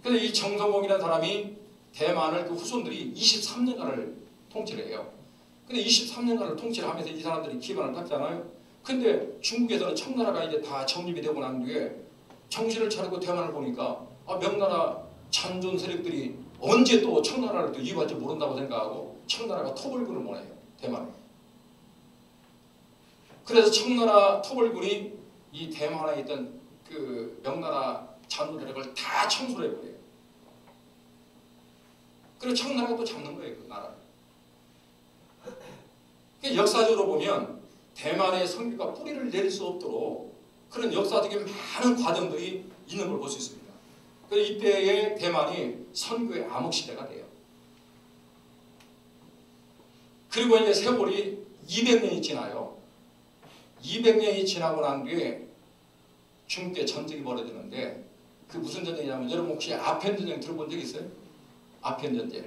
그래서 이 정성봉이라는 사람이 대만을 그 후손들이 23년간을 통치를 해요. 근데 23년간을 통치를 하면서 이 사람들이 기반을 탔잖아요. 근데 중국에서는 청나라가 이제 다 정립이 되고 난 뒤에 정신을 차리고 대만을 보니까 명나라 찬존 세력들이 언제 또 청나라를 또 이용할지 모른다고 생각하고 청나라가 토벌군을 보내요. 대만에. 그래서 청나라 토벌군이 이 대만에 있던 그 명나라 잔존 세력을 다 청소를 해버려요. 그리고 청나라가 또 잡는 거예요. 그 나라를. 역사적으로 보면 대만의 선교가 뿌리를 내릴 수 없도록 그런 역사적인 많은 과정들이 있는 걸 볼 수 있습니다. 그래서 이때의 대만이 선교의 암흑시대가 돼요. 그리고 이제 세월이 200년이 지나요. 200년이 지나고 난 뒤에 중국에 전쟁이 벌어지는데 그 무슨 전쟁이냐면 여러분 혹시 아펜 전쟁 들어본 적 있어요? 아펜 전쟁.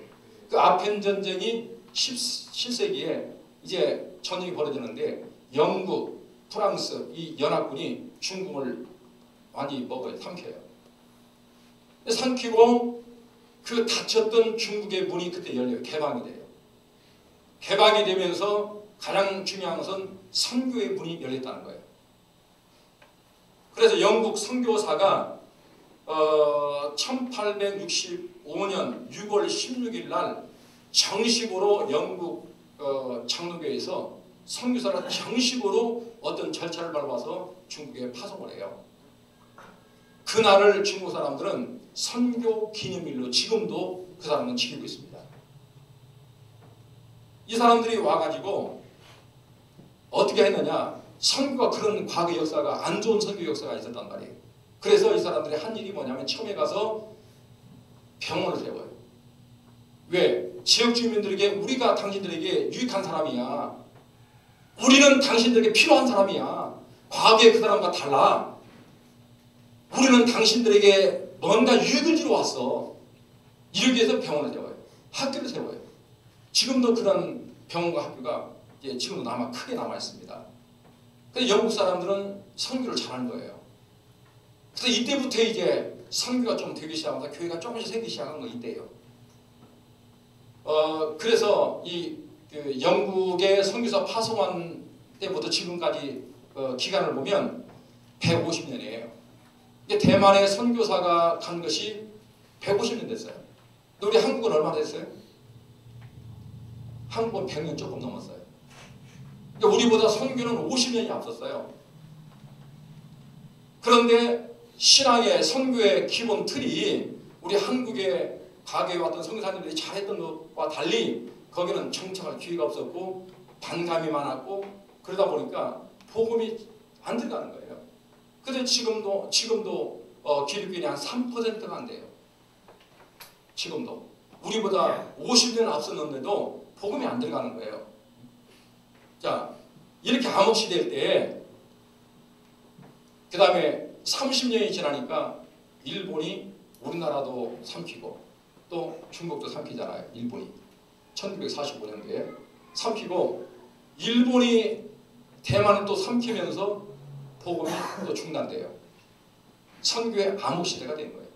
그 아펜 전쟁이 17세기에 이제 전쟁이 벌어지는데 영국, 프랑스 이 연합군이 중국을 많이 먹어요. 삼켜요. 삼키고 그 닫혔던 중국의 문이 그때 열려요. 개방이 돼요. 개방이 되면서 가장 중요한 것은 선교의 문이 열렸다는 거예요. 그래서 영국 선교사가 1865년 6월 16일 날 정식으로 영국 장로교에서 선교사를 정식으로 어떤 절차를 밟아서 중국에 파송을 해요. 그날을 중국 사람들은 선교 기념일로 지금도 그 사람은 지키고 있습니다. 이 사람들이 와가지고 어떻게 했느냐, 선교가 그런 과거 역사가 안 좋은 선교 역사가 있었단 말이에요. 그래서 이 사람들이 한 일이 뭐냐면 처음에 가서 병원을 세워요. 왜? 지역 주민들에게 우리가 당신들에게 유익한 사람이야. 우리는 당신들에게 필요한 사람이야. 과거의 그 사람과 달라. 우리는 당신들에게 뭔가 유익을 주러 왔어. 이러기 위해서 병원을 세워요. 학교를 세워요. 지금도 그런 병원과 학교가 지금도 크게 남아 있습니다. 그래서 영국 사람들은 선교를 잘하는 거예요. 그래서 이때부터 이제 선교가 좀 되기 시작하면서 교회가 조금씩 생기기 시작한 거 이때예요. 그래서 그 영국의 선교사 파송한 때부터 지금까지 기간을 보면 150년이에요. 대만의 선교사가 간 것이 150년 됐어요. 근데 우리 한국은 얼마나 됐어요? 한국은 100년 조금 넘었어요. 우리보다 선교는 50년이 앞섰어요. 그런데 신앙의 선교의 기본 틀이 우리 한국의 과거에 왔던 선교사님들이 잘했던 것과 달리 거기는 정착할 기회가 없었고 반감이 많았고 그러다 보니까 복음이 안 들어가는 거예요. 그런데 지금도 기독교인이 한 3%가 안 돼요. 지금도 우리보다 50년 앞섰는데도 복음이 안 들어가는 거예요. 자, 이렇게 암흑시대일 때 그 다음에 30년이 지나니까 일본이 우리나라도 삼키고 또 중국도 삼키잖아요. 일본이 1945년도에 삼키고 일본이 대만을 또 삼키면서 복음이 또 중단돼요. 선교의 암흑시대가 된 거예요.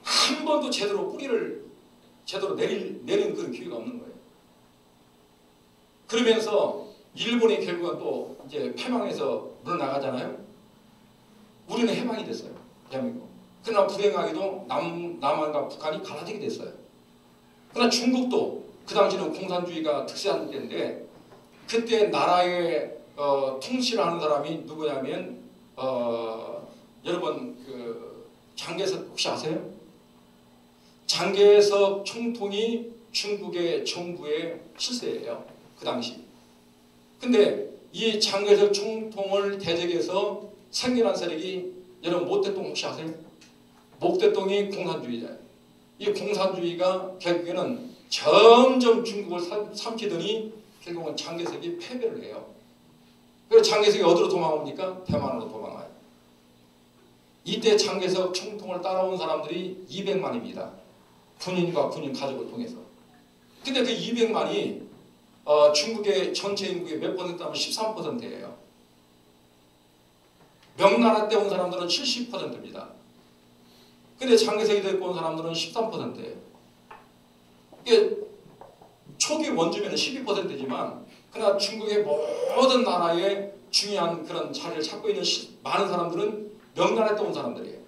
한 번도 뿌리를 제대로 내리는 그런 기회가 없는 거예요. 그러면서 일본이 결국은 또 이제 패망해서 물러나가잖아요. 우리는 해방이 됐어요. 대한민국. 그러나 불행하게도 남한과 북한이 갈라지게 됐어요. 그러나 중국도 그 당시는 공산주의가 특세한 때인데 그때 나라의 통치를 하는 사람이 누구냐면 여러분 그 장개석 혹시 아세요? 장개석 총통이 중국의 정부의 실세예요. 그 당시. 근데 이 장개석 총통을 대적해서 생겨난 세력이 여러분 모택동 혹시 아세요? 모택동이 공산주의자예요. 이 공산주의가 결국에는 점점 중국을 삼키더니 결국은 장개석이 패배를 해요. 그래서 장개석이 어디로 도망옵니까? 대만으로 도망가요. 이때 장개석 총통을 따라온 사람들이 200만입니다. 군인과 군인 가족을 통해서. 근데 그 200만이 중국의 전체 인구의 몇 퍼센트 하면 13%예요. 명나라 때 온 사람들은 70%입니다. 근데 장개석이 데리고 온 사람들은 13%예요. 이게 초기 원주민은 12%지만 그러나 중국의 모든 나라의 중요한 그런 자리를 찾고 있는 많은 사람들은 명나라 때 온 사람들이에요.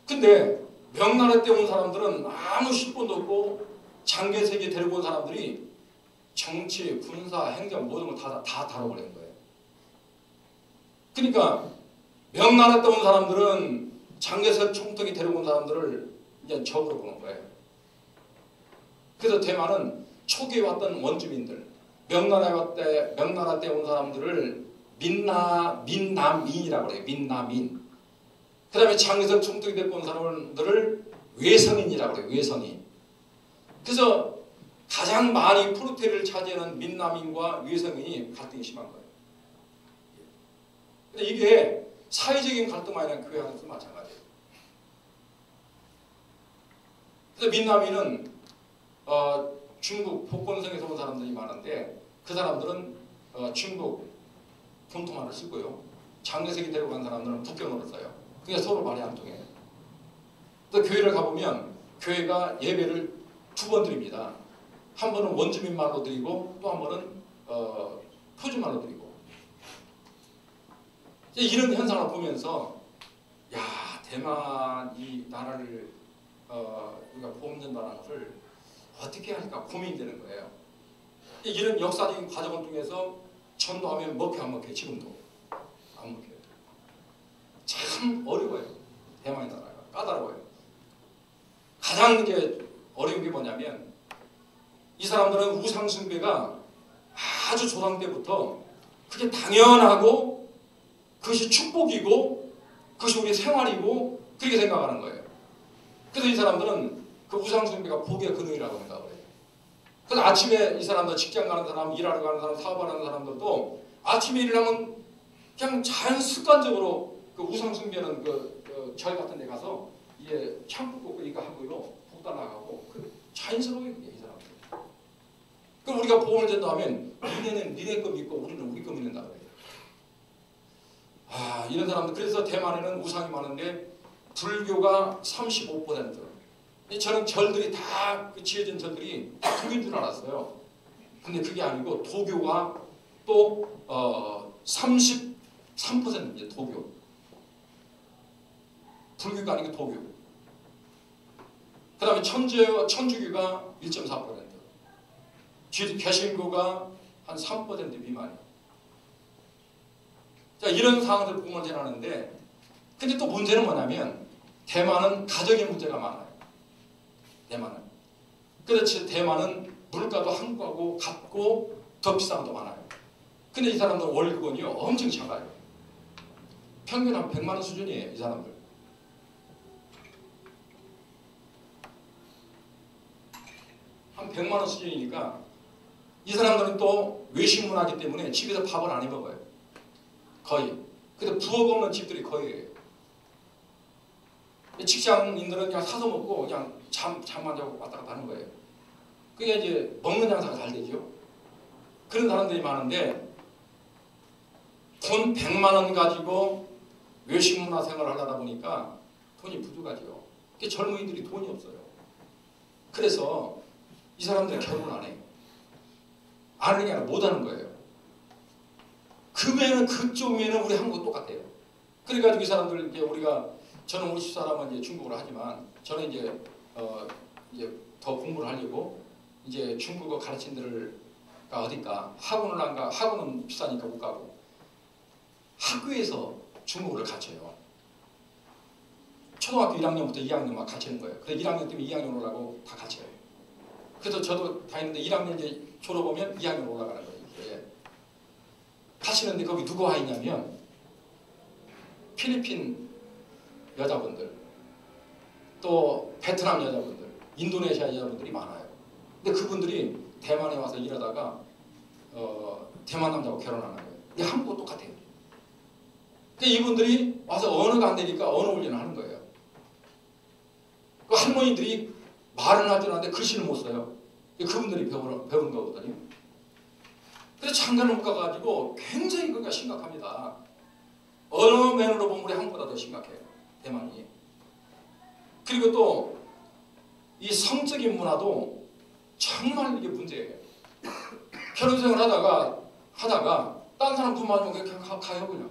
근데 명나라 때 온 사람들은 아무 실권도 없고 장개석이 데리고 온 사람들이 정치, 군사, 행정 모든 걸 다 다뤄버린 거예요. 그러니까 명나라 때 온 사람들은 장개석 총독이 데리고 온 사람들을 이제 적으로 보는 거예요. 그래서 대만은 초기에 왔던 원주민들, 명나라 때 온 사람들을 민남인이라고 그래요. 민남인. 그 다음에 장개석 총독이 데리고 온 사람들을 외성인이라고 그래요. 외성인. 그래서 가장 많이 프로테를 차지하는 민남인과 외성인이 갈등이 심한 거예요. 근데 이게 사회적인 갈등만이 아니라 교회 안에서도 마찬가지예요. 그래서 민남인은 중국 복건성에서 온 사람들이 많은데 그 사람들은 중국 본토말을 쓰고요. 장개석이 데려간 사람들은 북경어를 써요. 그러니까 서로 말이 안 통해요. 그래서 교회를 가보면 교회가 예배를 2번 드립니다. 한 번은 원주민 말로 드리고 또 한 번은 표준말로 드리고. 이런 현상을 보면서 야, 대만 이 나라를 우리가 보험된다는 것을 어떻게 할까 고민되는 거예요. 이런 역사적인 과정을 통해서 전도하면 먹혀 안 먹혀? 지금도 안 먹혀요. 참 어려워요. 대만의 나라가 까다로워요. 가장 이제 어려운 게 뭐냐면 이 사람들은 우상숭배가 아주 조상 때부터 그게 당연하고 그것이 축복이고 그것이 우리의 생활이고 그렇게 생각하는 거예요. 그래서 이 사람들은 그 우상숭배가 복의 근원이라고 생각을 해요. 그래서 아침에 이 사람들 직장 가는 사람, 일하러 가는 사람, 사업하는 사람들도 아침에 일하면 그냥 자연 습관적으로 그 우상숭배는 절 같은 데 가서 이게 창고 꽂고 이거 하고요. 복 달라가고 자연스러워요. 이 사람들. 그럼 우리가 보험을 전도하면 니네는 니네 거 믿고 우리는 우리 거 믿는다 그래요. 이런 사람들. 그래서 대만에는 우상이 많은데 불교가 35%. 저는 절들이 다 지어진 절들이 불교인 줄 알았어요. 근데 그게 아니고 도교가 또 33%입니다. 도교. 불교가 아니고 도교. 그 다음에 천주교가 1.4%. 개신교가 한 3% 미만이에요. 자, 이런 상황들을 공을 지나는데 근데 또 문제는 뭐냐면 대만은 가정의 문제가 많아요. 대만은. 그렇지 대만은 물가도 한국하고 같고 더 비싼 것도 많아요. 근데 이 사람들은 월급은요 엄청 작아요. 평균 한 100만 원 수준이에요. 이 사람들. 한 100만 원 수준이니까 이 사람들은 또 외식 문화이기 때문에 집에서 밥을 안 해 먹어요. 거의. 근데 부엌 없는 집들이 거의예요. 직장인들은 그냥 사서 먹고 그냥 잠만 자고 왔다 갔다 하는 거예요. 그게 이제 먹는 장사가 잘 되죠. 그런 사람들이 많은데 돈 100만 원 가지고 외식 문화 생활을 하려다 보니까 돈이 부족하죠. 젊은이들이 돈이 없어요. 그래서 이 사람들이 결혼 안 해요. 안 하는 게 아니라 못 하는 거예요. 그 면은 그쪽 면은 우리 한국 똑같아요. 그래가지고 이 사람들 이제 저는 우리 집사람은 이제 중국어를 하지만 저는 이제 더 공부를 하려고 이제 중국어 가르친 데가 어딜까 학원을 안 가. 학원은 비싸니까 못 가고 학교에서 중국어를 가르쳐요. 초등학교 1학년부터 2학년만 가르치는 거예요. 그래서 1학년 때문에 2학년 오라고 다 가르쳐요. 그래서 저도 다니는데 1학년 이제 졸업하면 2학년 올라가는 거예요. 가시는데 거기 누가 와 있냐면 필리핀 여자분들, 또 베트남 여자분들, 인도네시아 여자분들이 많아요. 근데 그분들이 대만에 와서 일하다가 대만 남자하고 결혼하는 거예요. 근데 한국도 똑같아요. 근데 이분들이 와서 언어가 안 되니까 언어 훈련을 하는 거예요. 그 할머니들이 말은 할 줄 아는데 글씨를 못 써요. 그분들이 배운 거거든요. 그래서 장가를 못 가가지고 굉장히 그가 심각합니다. 어느 면으로 보면 우리 한국보다 더 심각해요. 대만이. 그리고 또 이 성적인 문화도 정말 이게 문제예요. 결혼생활 하다가 다른 사람 부모님 그냥 가요 그냥.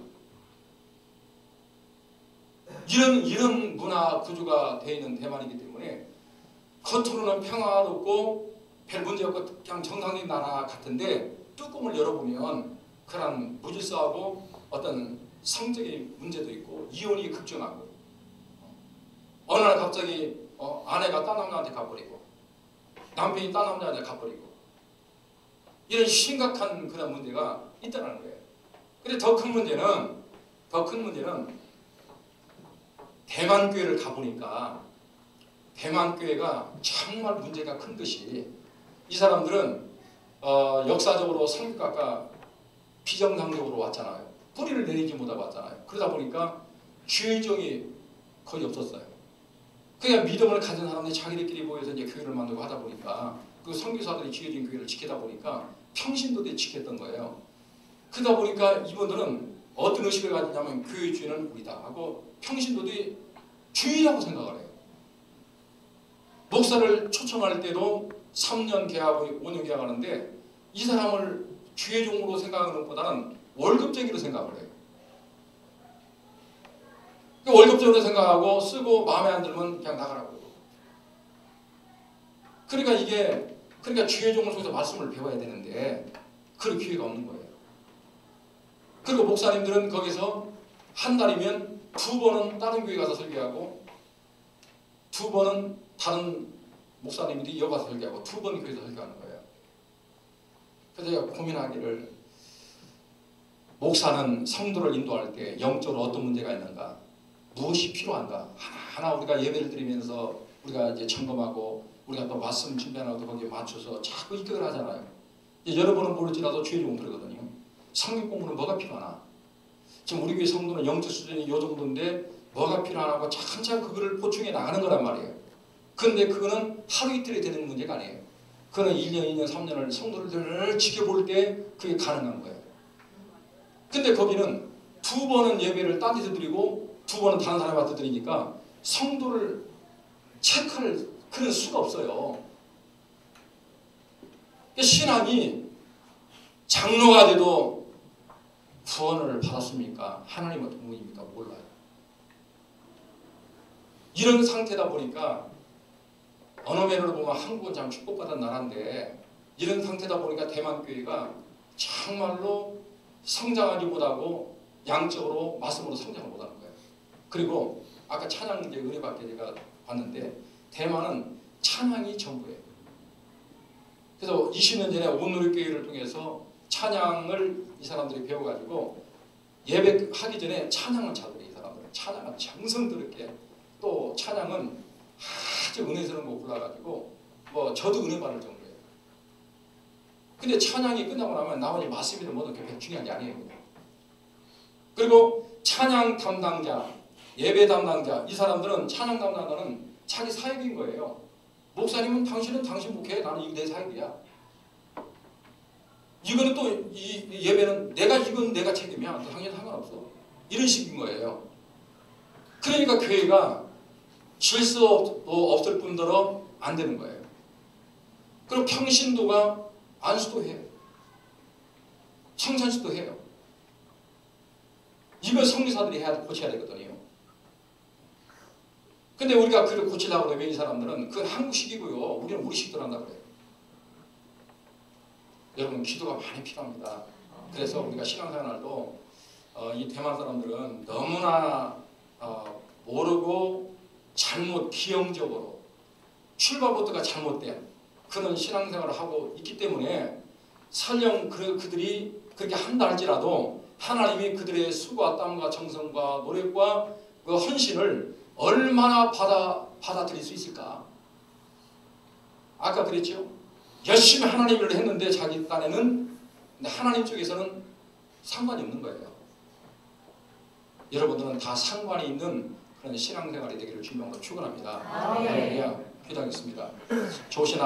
이런 문화 구조가 되어 있는 대만이기 때문에 겉으로는 평화롭고 별 문제 없고 그냥 정상적인 나라 같은데 뚜껑을 열어보면 그런 무질서하고 어떤 성적인 문제도 있고 이혼이 급증하고 어느 날 갑자기 아내가 딴 남자한테 가버리고 남편이 딴 남자한테 가버리고 이런 심각한 그런 문제가 있다는 거예요. 근데 더 큰 문제는 대만 교회를 가보니까 대만 교회가 정말 문제가 큰 것이 이 사람들은 역사적으로 성격학과 비정상적으로 왔잖아요. 뿌리를 내리지 못하고 왔잖아요. 그러다 보니까 교회정이 거의 없었어요. 그냥 믿음을 가진 사람들이 자기들끼리 모여서 이제 교회를 만들고 하다 보니까 그 선교사들이 지어진 교회를 지키다 보니까 평신도들이 지켰던 거예요. 그러다 보니까 이분들은 어떤 의식을 가지냐면 교회 주인은 우리다 하고 평신도들이 주인이라고 생각을 해요. 목사를 초청할 때도 3년 계약하고 5년 계약하는데 이 사람을 주의종으로 생각하는 것보다는 월급쟁이로 생각을 해요. 월급적으로 생각하고 쓰고 마음에 안 들면 그냥 나가라고. 그러니까 주의종을 통해서 말씀을 배워야 되는데 그럴 기회가 없는 거예요. 그리고 목사님들은 거기서 한 달이면 2번은 다른 교회 가서 설교하고 2번은 다른 목사님들이 여기 가서 설교하고 2번 교회에서 설교하는 거예요. 그래서 제가 고민하기를 목사는 성도를 인도할 때 영적으로 어떤 문제가 있는가, 무엇이 필요한가 하나 우리가 예배를 드리면서 우리가 이제 점검하고 우리가 또 말씀 준비하고 거기에 맞춰서 자꾸 입격을 하잖아요. 여러분은 모를지라도 주의종 그러거든요. 성경 공부는 뭐가 필요하나? 지금 우리 교회 성도는 영적 수준이 이 정도인데 뭐가 필요하고 차근차근 그거를 보충해 나가는 거란 말이에요. 그런데 그거는 하루 이틀에 되는 문제가 아니에요. 그거는 1년, 2년, 3년을 성도를 늘 지켜볼 때 그게 가능한 거예요. 근데 거기는 2번은 예배를 딴 데서 드리고 2번은 다른 사람한테 드리니까 성도를 체크할 그런 수가 없어요. 신앙이 장로가 돼도 구원을 받았습니까? 하나님 어떤 분입니까? 몰라요. 이런 상태다 보니까 어느 면으로 보면 한국은 참 축복받은 나라인데 이런 상태다 보니까 대만교회가 정말로 성장하지 못하고 양적으로 말씀으로 성장을 못하는 거예요. 그리고 아까 찬양 이제 은혜받게 제가 봤는데 대만은 찬양이 전부예요. 그래서 20년 전에 온누리교회를 통해서 찬양을 이 사람들이 배워가지고 예배하기 전에 찬양을 자들이 이 사람들은 찬양을 정성스럽게 또 찬양은 아주 은혜스러운 거 골라가지고 뭐 저도 은혜 받을 정도예요. 근데 찬양이 끝나고 나면 나머지 말씀이든 뭐든 그게 중요한 게 아니에요. 그리고 찬양 담당자, 예배 담당자 이 사람들은 찬양 담당자는 자기 사역인 거예요. 목사님은 당신은 당신 목회, 나는 이게 내 사역이야. 이거는 또 이 예배는 이건 내가 책임이야. 당신 상관없어. 이런 식인 거예요. 그러니까 교회가 질서도 없을 뿐더러 안 되는 거예요. 그리고 평신도가 안수도 해요. 성찬식도 해요. 이걸 성리사들이 고쳐야 되거든요. 근데 우리가 그걸 고치려고 하면 이 사람들은 그건 한국식이고요. 우리는 우리식대로 한다고 그래요. 여러분 기도가 많이 필요합니다. 그래서 우리가 신앙생활도 이 대만 사람들은 너무나 모르고 잘못 기형적으로 출발부터가 잘못된 그런 신앙생활을 하고 있기 때문에 설령 그들이 그렇게 한다 할지라도 하나님이 그들의 수고와 땀과 정성과 노력과 그 헌신을 얼마나 받아들일 수 있을까? 아까 그랬죠? 열심히 하나님 일을 했는데 자기 딴에는 하나님 쪽에서는 상관이 없는 거예요. 여러분들은 다 상관이 있는 그런 신앙생활이 되기를 주님으로 축원합니다. 할렐루야. 기도하겠습니다. 좋으신